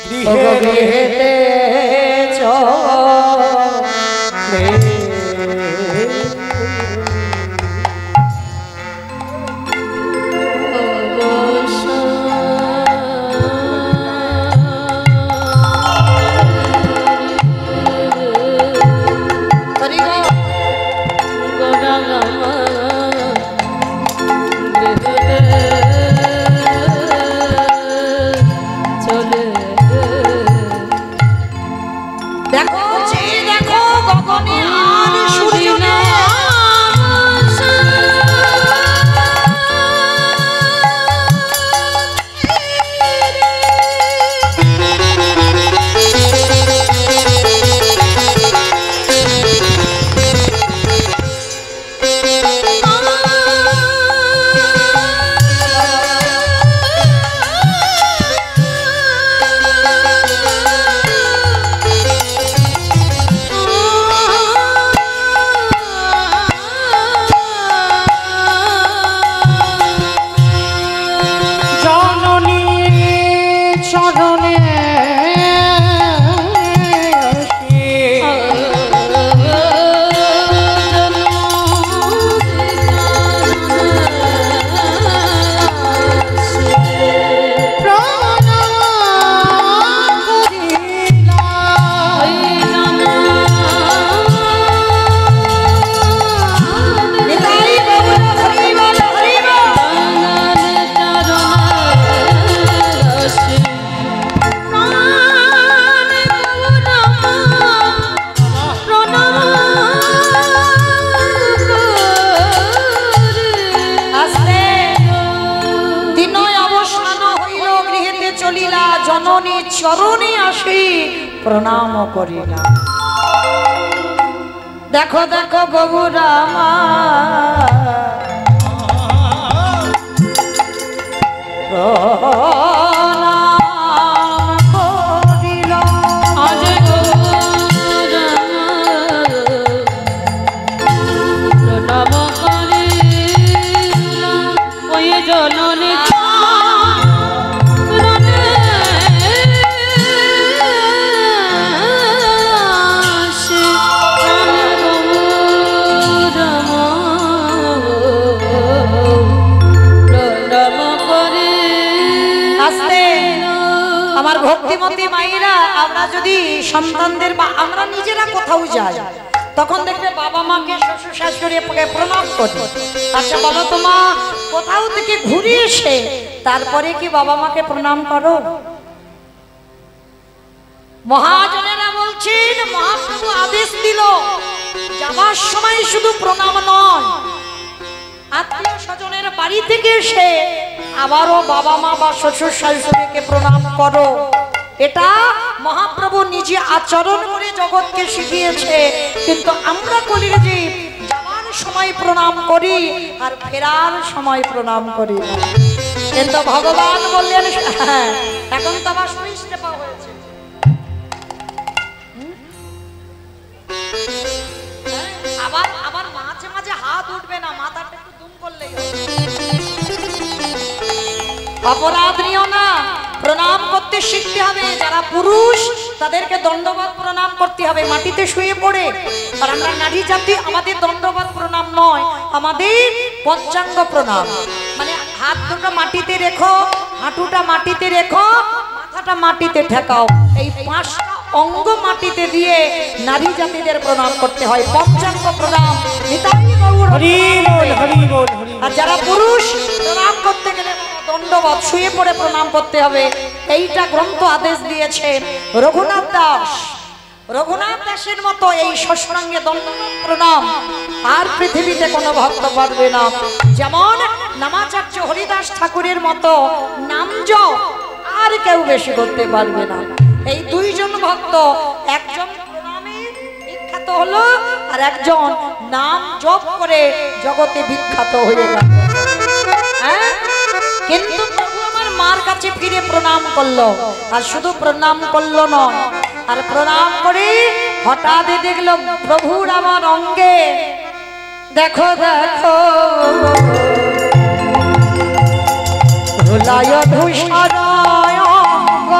গৃহেতে চলে হরি চরণে আসি প্রণাম করি না। দেখো দেখো গৌরা মা প্রণাম করিল। আজ প্রণাম করি ওই জননী আমার ভক্তিমতী মায়েরা, আমরা যদি সন্তানদের বা আমরা নিজেরা কোথাও যাই তখন দেখবে বাবা মাকে শ্বশুর শাশুড়ি প্রণাম করি। আচ্ছা বাবা, তোমা কোথাও থেকে ঘুরে এসে তারপরে কি বাবা মাকে প্রণাম করো? মহাজনেরা বলছেন মহাপ্রভু আদেশ দিল যাবার সময় শুধু প্রণাম নয়, আত্মীয় স্বজনের বাড়ি থেকে এসে আবারও বাবা মা বা শ্বশুর শাশুড়িকে প্রণাম করো। এটা মহাপ্রভু নিজে আচরণ করে জগৎকে শিখিয়েছে। কিন্তু আমরা কলিযুগে যাবার সময় প্রণাম করি আর ফেরার সময় প্রণাম করি না। কিন্তু ভগবান বললেন হ্যাঁ, এখন তো আবার সুইচ টেপা হয়েছে, আবার আবার মাঝে মাঝে হাত উঠবে না, মাথাটা একটু দুম করলেই অপরাধ নিও না, প্রণাম করতে শিখতে হবে। যারা পুরুষ তাদেরকে দণ্ডবত প্রণাম করতে হবে মাটিতে শুয়ে পড়ে। আর আমরা নারী জাতি, আমাদের দণ্ডবত প্রণাম নয়, আমাদের পঞ্চাঙ্গ প্রণাম, মানে হাত দুটো মাটিতে রেখো, হাঁটুটা মাটিতে রেখো, মাথাটা মাটিতে ঠেকাও। এই পাঁচটা অঙ্গ মাটিতে দিয়ে নারী জাতিদের প্রণাম করতে হয়, পঞ্চাঙ্গ প্রণাম। আর যারা পুরুষ প্রণাম করতে গেলে দণ্ডবত শুয়ে পড়ে প্রণাম করতে হবে। এইটা গ্রন্থ আদেশ দিয়েছে। রঘুনাথ দাস, রঘুনাথ দাসের মতো এই ষষ্ঠাঙ্গে দণ্ডবত প্রণাম আর পৃথিবীতে কোনো ভক্ত পারবে না। যেমন নামাচার্য হরিদাস ঠাকুরের মতো নাম জপ আর কেউ বেশি করতে পারবে না। এই দুইজন ভক্ত, একজন প্রণামে বিখ্যাত হলো আর একজন নাম জপ করে জগতে বিখ্যাত হয়ে গেল। হ্যাঁ, কিন্তু প্রভু আমার মার কাছে ফিরে প্রণাম করলো, আর শুধু প্রণাম করলো নয়, আর প্রণাম করে হঠাৎ দেখলো প্রভুর আমার অঙ্গে দেখো দেখো ধুলায় ধূসরায় অঙ্গ।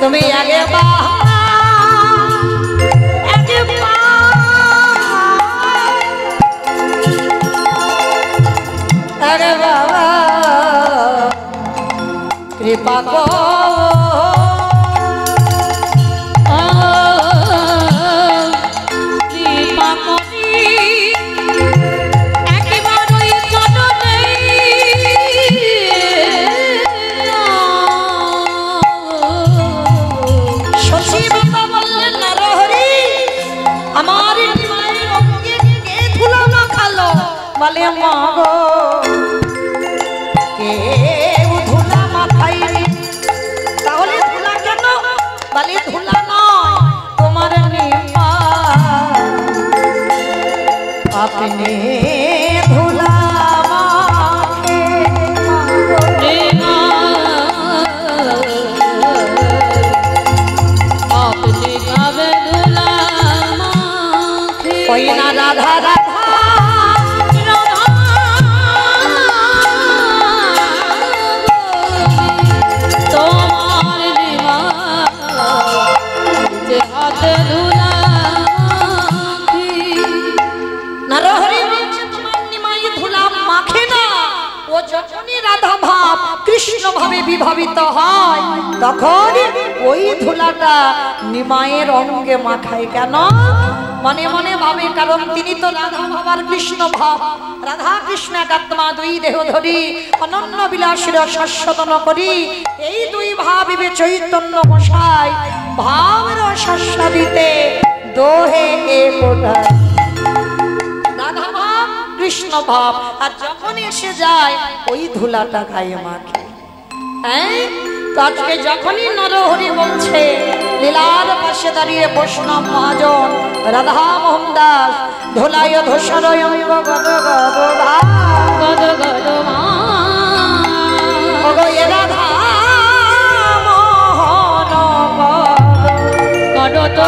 তুমি আগে আরে বাবা কৃপা কো বলে মাগো কে ধুলা মাথায় আপনি ধুলা মাখে আপনি গাবে দুলা মাখে ওই না রাধা রাধা তোমার নিমা যে হাতে দুলা মাখি নরহরি বলছে তোমার নিমাই ধুলা মাখে না। ও যখনই রাধা ভাব কৃষ্ণ ভাবে বিভাবিত হয় তখন ওই ধুলাটা নিমায়ের অঙ্গে মাখায়। কেন? মনে মনে ভাবে কারণ তিনি তো রাধা ভাব আর কৃষ্ণ ভাব। রাধা কৃষ্ণ একাত্মা দুই দেহ ধরি অনন্য বিলাসীর শাশ্বতন করি এই দুই ভাবিবে চৈতন্য মশাই ভাবের শাশ্বদিতে দোহে এ কোঠায়। রাধা ভাব কৃষ্ণ ভাব আর যখন এসে যায় ওই ধুলাটা গায়ে মাখে। হ্যাঁ, তো আজকে যখনই নরহরি বলছে লীলার পাশে দাঁড়িয়ে বৈষ্ণব মহাজন রাধা মোহন দাস ধোলায় ধূসরয় অঙ্গ গদ গদ ভাব। গদ গদ মা ওগো এ রাধা মোহন কডত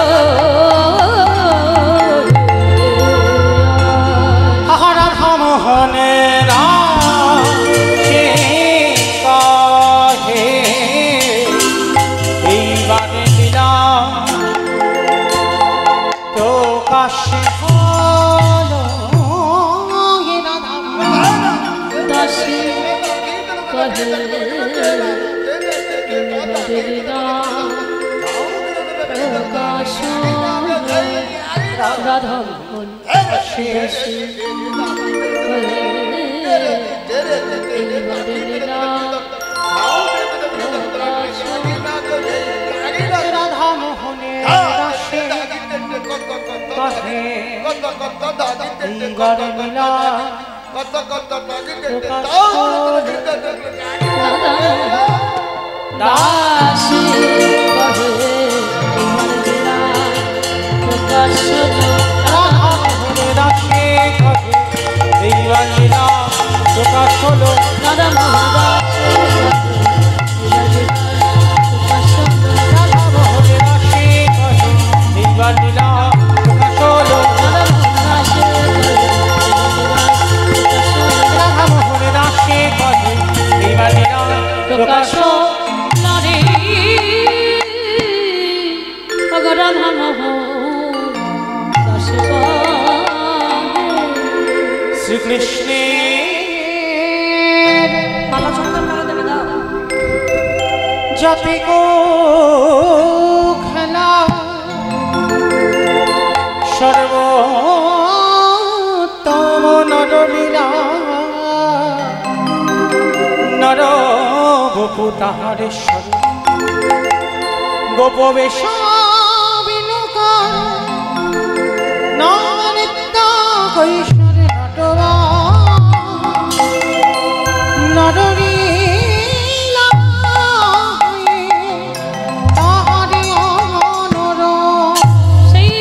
রাধা মোহনে রাধে কাহে এইবারে লীলা প্রকাশে হলো এ রাধা দাসী কহে বদরিদা প্রকাশ রাধা মোহন শেষ কহে বদরিদা রাধা মোহনে রাশে কাহে এইবারে লীলা দাসী কহে বদরিদা প্রকাশ রাধা মোহনে রাশে কাহে এইবারে লীলা প্রকাশ হলো রাধা মোহন রাধা মোহনে রাশে কাহে এইবারে লীলা প্রকাশ হলো রাধা মোহনে রাশে কাহে এইবারে লীলা প্রকাশ প্রকাশ নারী রাধা মোহন দাস শ্রীকৃষ্ণের মালা চন্দন মালা দেবে দাও। যাতে গো খেলা সর্বোত্তম নরলীলা নর বপু তাহারেশ্বর গোপবেশ বিনুকার নৃত্য কৈশোর নটবা নরলীলা তাহারে অনর সেই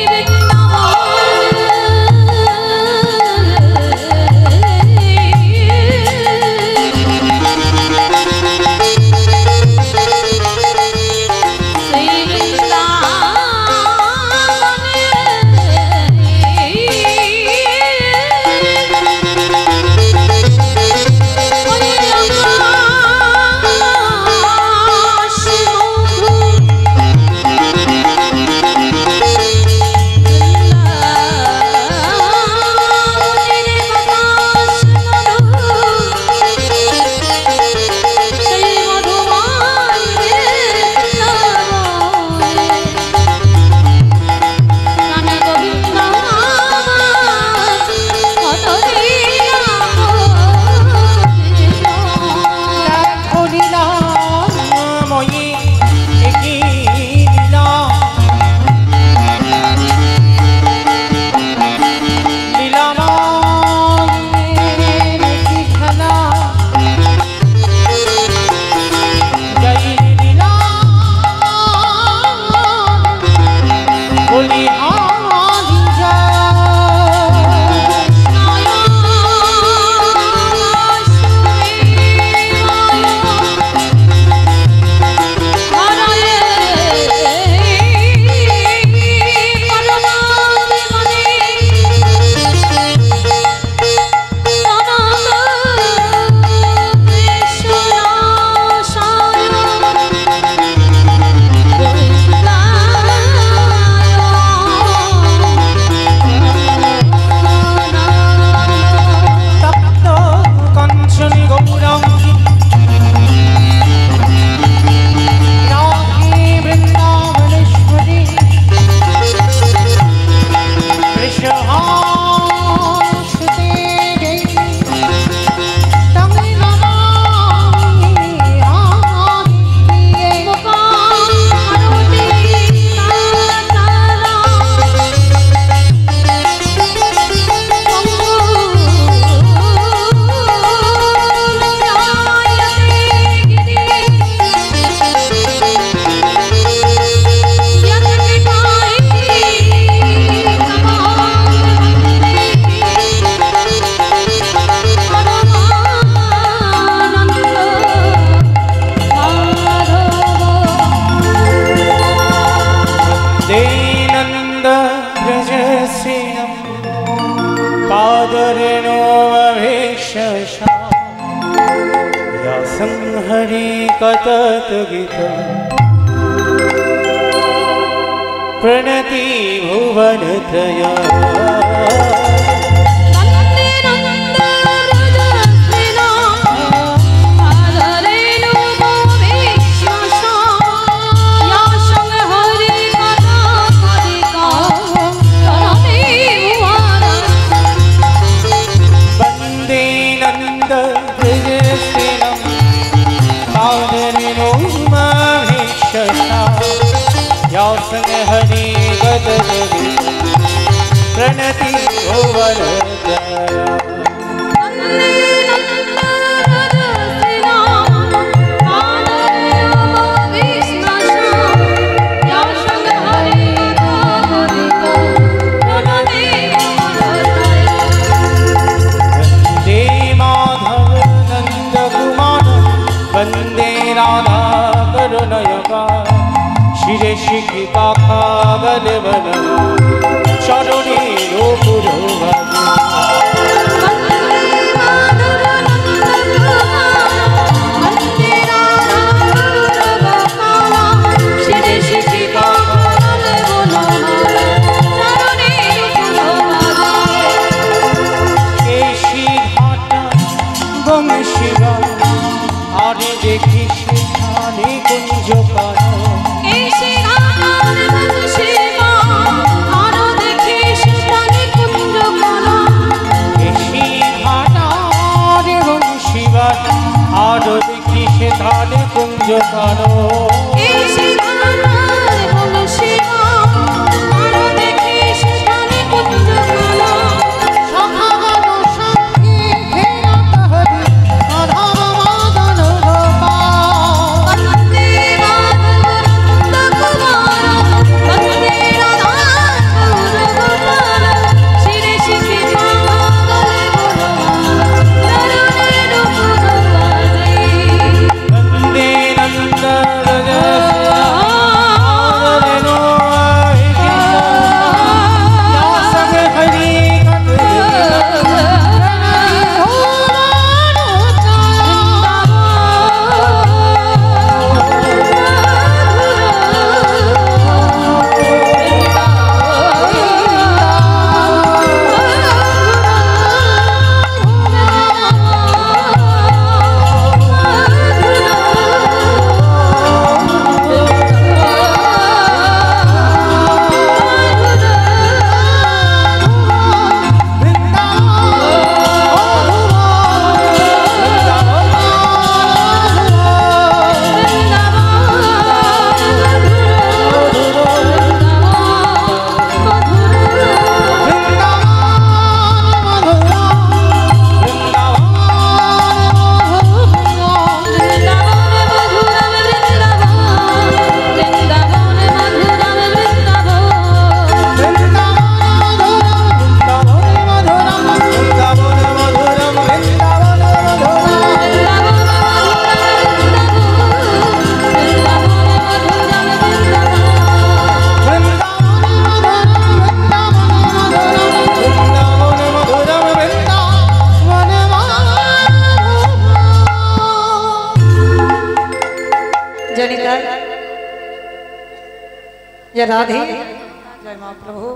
तत्गीत प्रणति भुवनत्रय हरि गदगदि प्रणति भुवन वंदे माधव नंद कुमार वंदे राधा करुणयका শিরে শিখি পাখা গলে বলা চরণে রূপুর বংশীবা আরে দেখি সেখানে কুঞ্জ কানো আরো দেখি সে ধানে কুঞ্জ কানো जय राधे जय महाप्रभु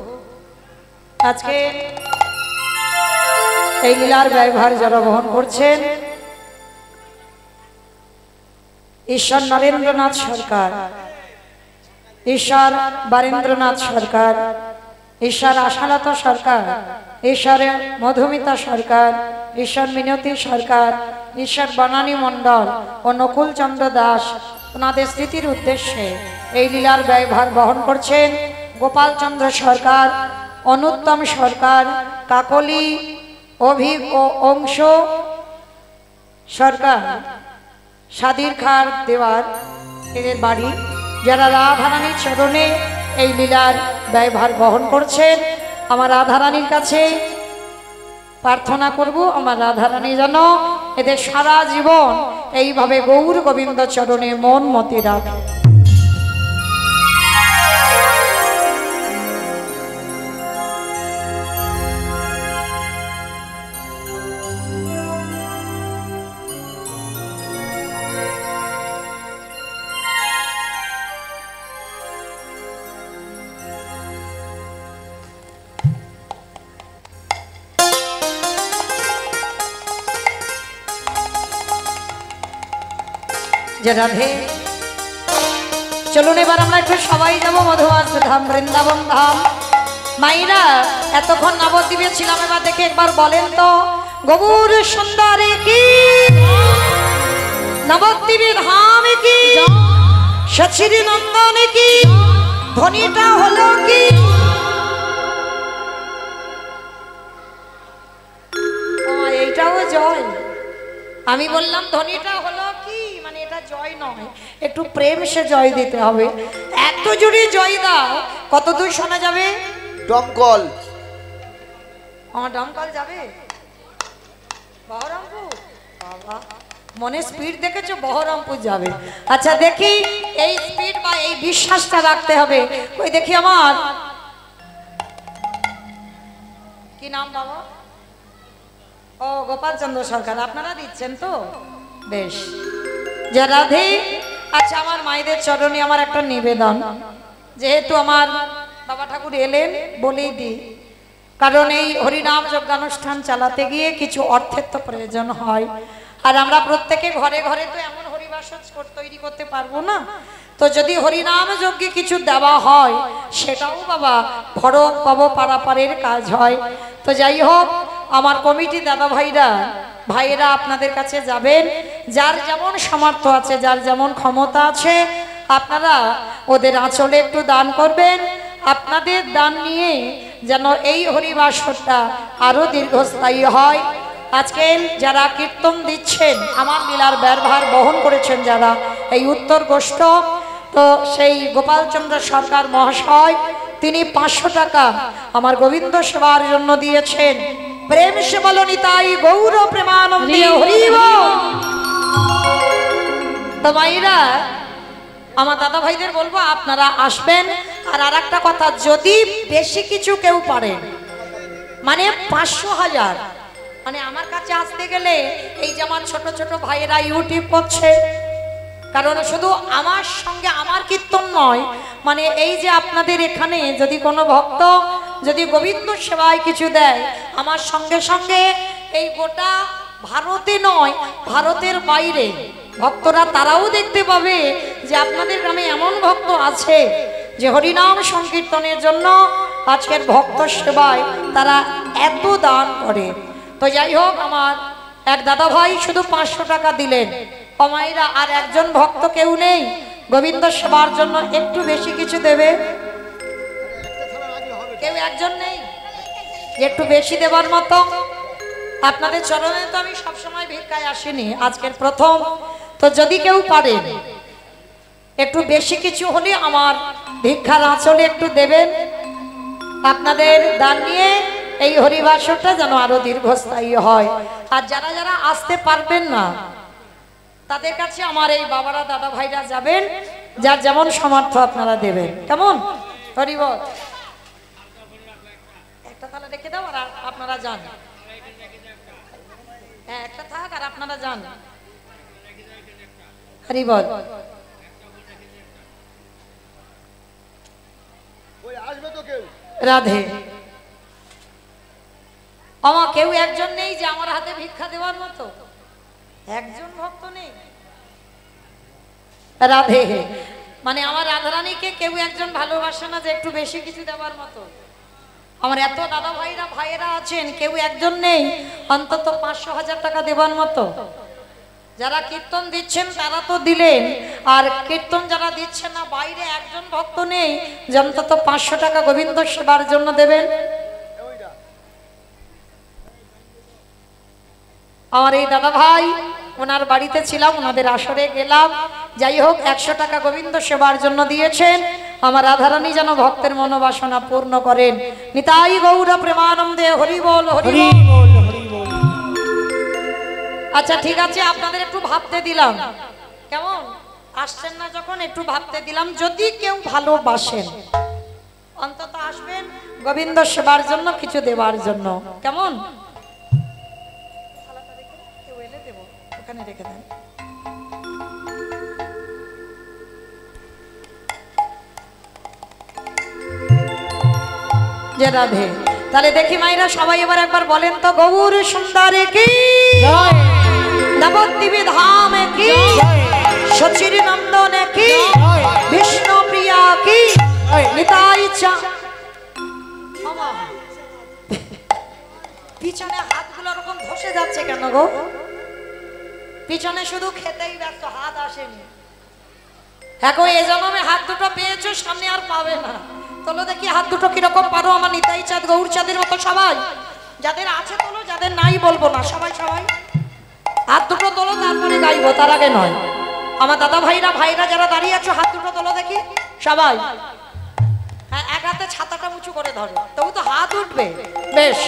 आज के এই লীলার ব্যবহার যারা বহন করছেন ঈশ্বর নরেন্দ্রনাথ সরকার, ঈশ্বর বরেন্দ্রনাথ সরকার, ঈশ্বর আশালতা সরকার, ঈশ্বর মধুমিতা সরকার, ঈশ্বর মিনতি সরকার, ঈশ্বর বনানী মণ্ডল ও নকুল চন্দ্র দাস ওনাদের স্মৃতির উদ্দেশ্যে এই লীলার ব্যবহার বহন করছেন গোপাল চন্দ্র সরকার, অনুত্তম সরকার, কাকলি অভিক ও অংশ সরকার, সাদির খার দেওয়ার এদের বাড়ি, যারা রাধারানীর চরণে এই লীলার ব্যবহার বহন করছেন। আমার রাধারানীর কাছে প্রার্থনা করব আমার রাধারানী যেন এদের সারা জীবন এইভাবে গৌর গোবিন্দ চরণে মন মতি রাখে। যে রাধে। চলুন এবার আমরা একটু সবাই যাবো মধুমাস ধাম, বৃন্দাবন ধাম। মাইরা এতক্ষণ নবদ্বীপে ছিলাম, এবার দেখে একবার বলেন তো গৌর সুন্দরী কি, নবদ্বীপে ধাম কি, সচির নন্দন কি, ধ্বনিটা হলো কি? এইটাও জয়। আমি বললাম ধ্বনিটা হলো কি, মানে এটা জয় নয়, একটু প্রেম সে জয় দিতে হবে। এত জোরে জয় দাও, কত দূর শোনা যাবে? দমকল। আমার দমকল যাবে বহরমপুর? বাবা মনে স্পিড দেখেছো, বহরমপুর যাবে। আচ্ছা দেখি এই স্পিড বা এই বিশ্বাসটা রাখতে হবে। ওই দেখি আমার কি নাম বাবা? ও গোপাল চন্দ্র সরকার, আপনারা দিচ্ছেন তো বেশ। যে রাধে। আচ্ছা আমার মায়েদের চরণে আমার একটা নিবেদন, যেহেতু আমার বাবা ঠাকুর এলেন বলেই দিই, কারণ এই হরিনাম যজ্ঞানুষ্ঠান চালাতে গিয়ে কিছু অর্থের তো প্রয়োজন হয়, আর আমরা প্রত্যেকে ঘরে ঘরে তো এমন হরিবাসন তৈরি করতে পারবো না। তো যদি হরিনাম যজ্ঞে কিছু দেওয়া হয় সেটাও বাবা ভরক পাব পারাপারের কাজ হয়। তো যাই হোক, আমার কমিটি দাদা ভাইরা আপনাদের কাছে যাবেন, যার যেমন সামর্থ্য আছে, যার যেমন ক্ষমতা আছে, আপনারা ওদের আঁচলে একটু দান করবেন। আপনাদের দান নিয়ে যেন এই হরিবাসরটা আরো দীর্ঘস্থায়ী হয়। আজকে যারা কীর্তন দিচ্ছেন, আমার লীলার ব্যয়ভার বহন করেছেন যারা, এই উত্তর গোষ্ঠ, তো সেই গোপালচন্দ্র সরকার মহাশয় তিনি 500 টাকা আমার গোবিন্দ সেবার জন্য দিয়েছেন। প্রেম সে বলনি তাই গৌর প্রেমানন্দে হরি বল। তো মাইরা আমার দাদা ভাইদের বলবো আপনারা আসবেন। আর আরেকটা কথা, যদি বেশি কিছু কেউ পারেন, মানে 500,000, মানে আমার কাছে আসতে গেলে এই যে আমার ছোট ছোট ভাইয়েরা ইউটিউব করছে, কারণ শুধু আমার সঙ্গে আমার কীর্তন নয়, মানে এই যে আপনাদের এখানে যদি কোনো ভক্ত যদি গোবিন্দ সেবায় কিছু দেয়, আমার সঙ্গে সঙ্গে এই গোটা ভারতে নয়, ভারতের বাইরে ভক্তরা তারাও দেখতে পাবে যে আপনাদের গ্রামে এমন ভক্ত আছে যে হরিনাম সংকীর্তনের জন্য আজকের ভক্ত সেবায় তারা এত দান করে। তো যাই হোক, আমার এক দাদা ভাই শুধু 500 টাকা দিলেন। কমাইরা আর একজন ভক্ত কেউ নেই গোবিন্দ সেবার জন্য একটু বেশি কিছু দেবে? কেউ একজন নেই একটু বেশি দেবার মতো? আপনাদের চরণে তো আমি সবসময় ভিক্ষায় আসিনি, আজকের প্রথম। তো যদি কেউ পারে একটু বেশি কিছু হলে আমার ভিক্ষার আঁচলে একটু দেবেন। আপনাদের দান নিয়ে এই হরিবাসরটা যেন আরো দীর্ঘস্থায়ী হয়। আর যারা যারা আসতে পারবেন না তাদের কাছে আমার এই বাবারা দাদা ভাইরা যাবেন, যার যেমন সামর্থ্য আপনারা দেবেন। কেমন? হরিবল। একটা তাহলে রেখে দাও আর আপনারা যান। হ্যাঁ একটা থাক আর আপনারা যান। হরিবল। রাধে। আমার কেউ একজন নেই যে আমার হাতে ভিক্ষা দেওয়ার মতো? একজন ভক্ত নেই? রাধে। মানে আমার রাধারানীকে কেউ একজন ভালোবাসে না যে একটু বেশি কিছু দেওয়ার মতো? আমার এত দাদা ভাইয়েরা আছেন, কেউ একজন নেই অন্তত 500,000 টাকা দেওয়ার মতো? যারা কীর্তন দিচ্ছেন তারা তো দিলেন, আর কীর্তন যারা দিচ্ছেন না বাইরে একজন ভক্ত নেই যে অন্তত 500 টাকা গোবিন্দ সেবার জন্য দেবেন? আমার এই দাদা ভাই, ওনার বাড়িতে ছিলাম, ওনাদের আসরে গেলাম। যাই হোক, 100 টাকা গোবিন্দ সেবার জন্য দিয়েছেন। আমার রাধারানী যেন ভক্তের মনোবাসনা পূর্ণ করেন। নিতাই গৌর প্রেমানন্দে হরি বল হরি বল। আচ্ছা ঠিক আছে, আপনাদের একটু ভাবতে দিলাম। কেমন? আসছেন না যখন একটু ভাবতে দিলাম। যদি কেউ ভালোবাসেন অন্তত আসবেন গোবিন্দ সেবার জন্য, কিছু দেবার জন্য। কেমন? ওখানে রেখে দেন। যে রাধে। তাহলে দেখি মাইরা সবাই এবার একবার বলেন তো গৌর সুন্দরী কি, নবদ্বীপ ধাম কি, সচির নন্দন কি জয় বিষ্ণু প্রিয়া কি জয় নিতাই চা পিছনে হাতগুলো এরকম ধসে যাচ্ছে কেন গো? পিছনে শুধু খেতেই ব্যস্ত, হাত আসেনি। এখন এ জন্মে হাত দুটো পেয়েছো, সামনে আর পাবে না। তোলো দেখি হাত দুটো কিরকম পারো আমার নিতাই চাঁদ গৌর চাঁদের মতো। সবাই যাদের আছে তোলো, যাদের নাই বলবো না। সবাই সবাই হাত দুটো তোলো, তারপরে গাইবো, তার আগে নয়। আমার দাদা ভাইরা যারা দাঁড়িয়ে আছো হাত দুটো তোলো দেখি সবাই। হ্যাঁ, এক হাতে ছাতাটা উঁচু করে ধরো, তবু তো হাত উঠবে। বেশ,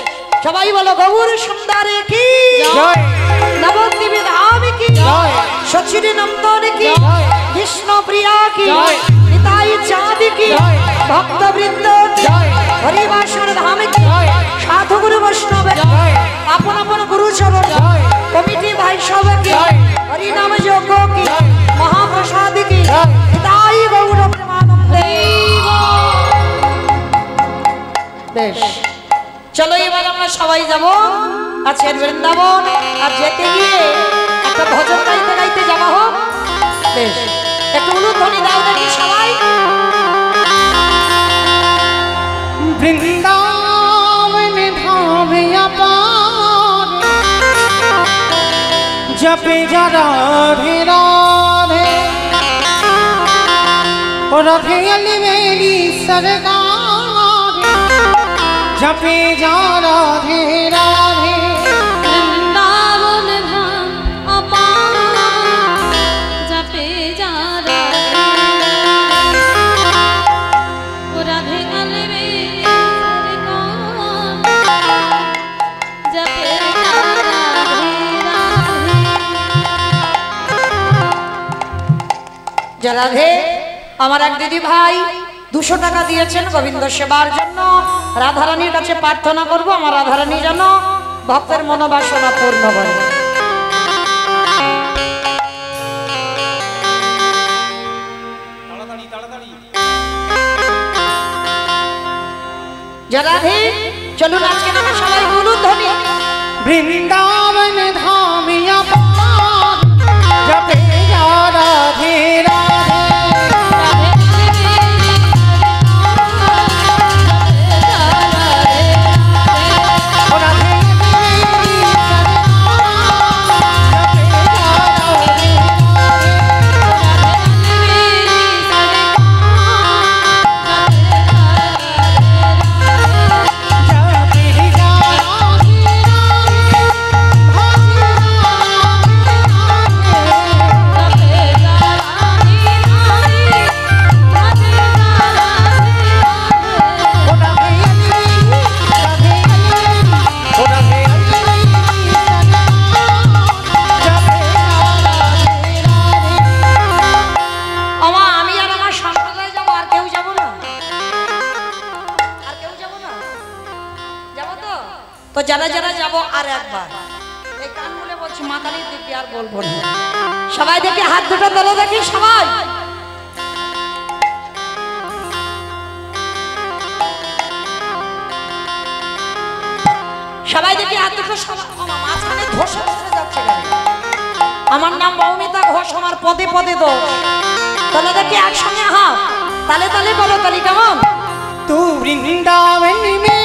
সবাই বলো গৌর সুন্দরে কি জয় নবদ্বীপে ধামে কি জয় সচির নন্দন কি জয় বিষ্ণু প্রিয়া কি জয় নিতাই চাঁদ কি জয় ভক্তবৃন্দ কি জয় হরিবাসর ধামে কি জয় সাধু গুরু বৈষ্ণব জয় আপন আপন গুরু চরণ জয় কমিটি ভাই সব কি জয় হরি নাম যজ্ঞ কি জয় মহাপ্রসাদ কি জয় নিতাই গৌর প্রেমানন্দে। বেশ, চলো এবার আমরা সবাই যাব আজকের বৃন্দাবন। আর যেতে গিয়ে একটা ভজন গাইতে গাইতে যাওয়া হোক। বেশ, একটু উলুধ্বনি দাও দেখি সবাই। বৃন্দাবন ধামে আপার জপে যা রাধে রাধে ও রাধে अली मेरी सरकार जपे जा राधे राधे वृंदावन धाम अपार जपे जा राधे ओ राधे अलवे सरकार जपे जा राधे राधे। রাধে আমার এক দিদি ভাই 200 টাকা দিয়েছেন গোবিন্দ সেবার জন্য। রাধারানীর কাছে প্রার্থনা করব আমার রাধারানী যেন ভক্তের মনোবাসনা পূর্ণ করে। রাধে চলুন আজকে আমরা সবাই উলুধ্বনি। বৃন্দাবন ধামে আপার জপে যা রাধে রাধে ও রাধে मेरी তো যারা যারা যাব আর একবার এই কান মুলে বলছি মা কালীর দিব্যি আর বলবো না। সবাই দেখি হাত দুটো তোলো দেখি সবাই। সবাই দেখি হাত দুটো মাঝখানে ধসে ধসে যাচ্ছে কেন? আমার নাম মৌমিতা ঘোষ, আমার পদে পদে দোষ। তাহলে দেখি একসঙ্গে হাত তালে তালে বলো তালি কেমন? तू वृंदावन में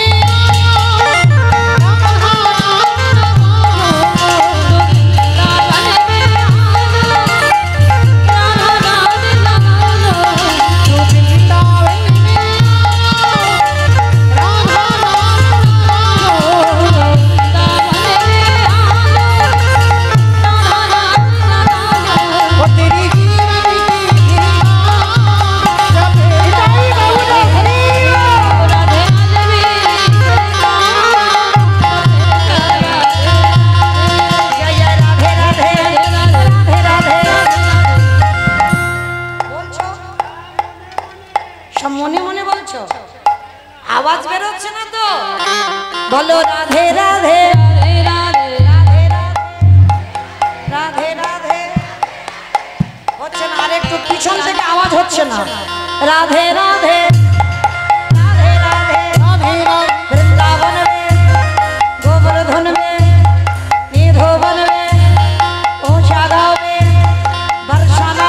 আওয়াজ বের হচ্ছে না তো? বলো রাধে রাধে রাধে রাধে হচ্ছে না, আর একটু পিছন থেকে আওয়াজ হচ্ছে না। রাধে রাধে রাধে রাধে বৃন্দাবন में गोवर्धन में निधोवन में ऊंचा गाँव में बरसाना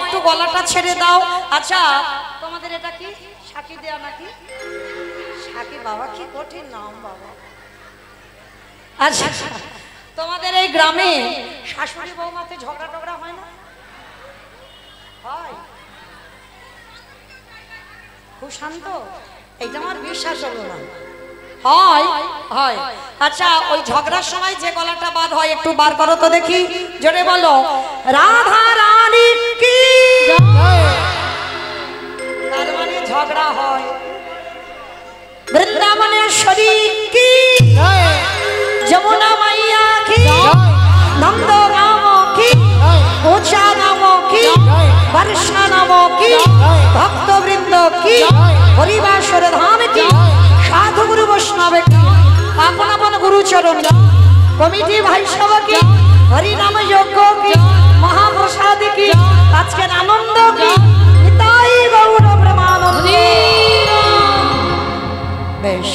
একটু গলাটা ছেড়ে দাও। আচ্ছা তোমাদের এটা কি সাকি দেয়া নাকি? সাকি বাবা কি কঠিন নাম বাবা। আচ্ছা তোমাদের এই গ্রামে শাশুড়ি বৌমাতে ঝগড়া টগড়া হয় না? হয়? খুব শান্ত, এইটা আমার বিশ্বাস হলো না। হয় হয়। আচ্ছা ওই ঝগড়ার সময় যে গলাটা বাদ হয় একটু বার করো তো দেখি, জোরে বলো। রাধা রানী কি, তার মানে ঝগড়া হয়। বৃন্দাবনেশ্বরী কি, যমুনা মাইয়া কি, নন্দ রাম কি, উষা রাম কি, বর্ষা রাম কি, ভক্তবৃন্দ কি, হরিবাসর ধাম কি, সাধু গুরু বৈষ্ণব কি, আপন আপন গুরুচরণ কমিটি ভাই সব কি, হরিনাম যজ্ঞ কি, মহাপ্রসাদ কি, আজকের আনন্দ কি, নিতাই গৌর প্রেমানন্দ। বেশ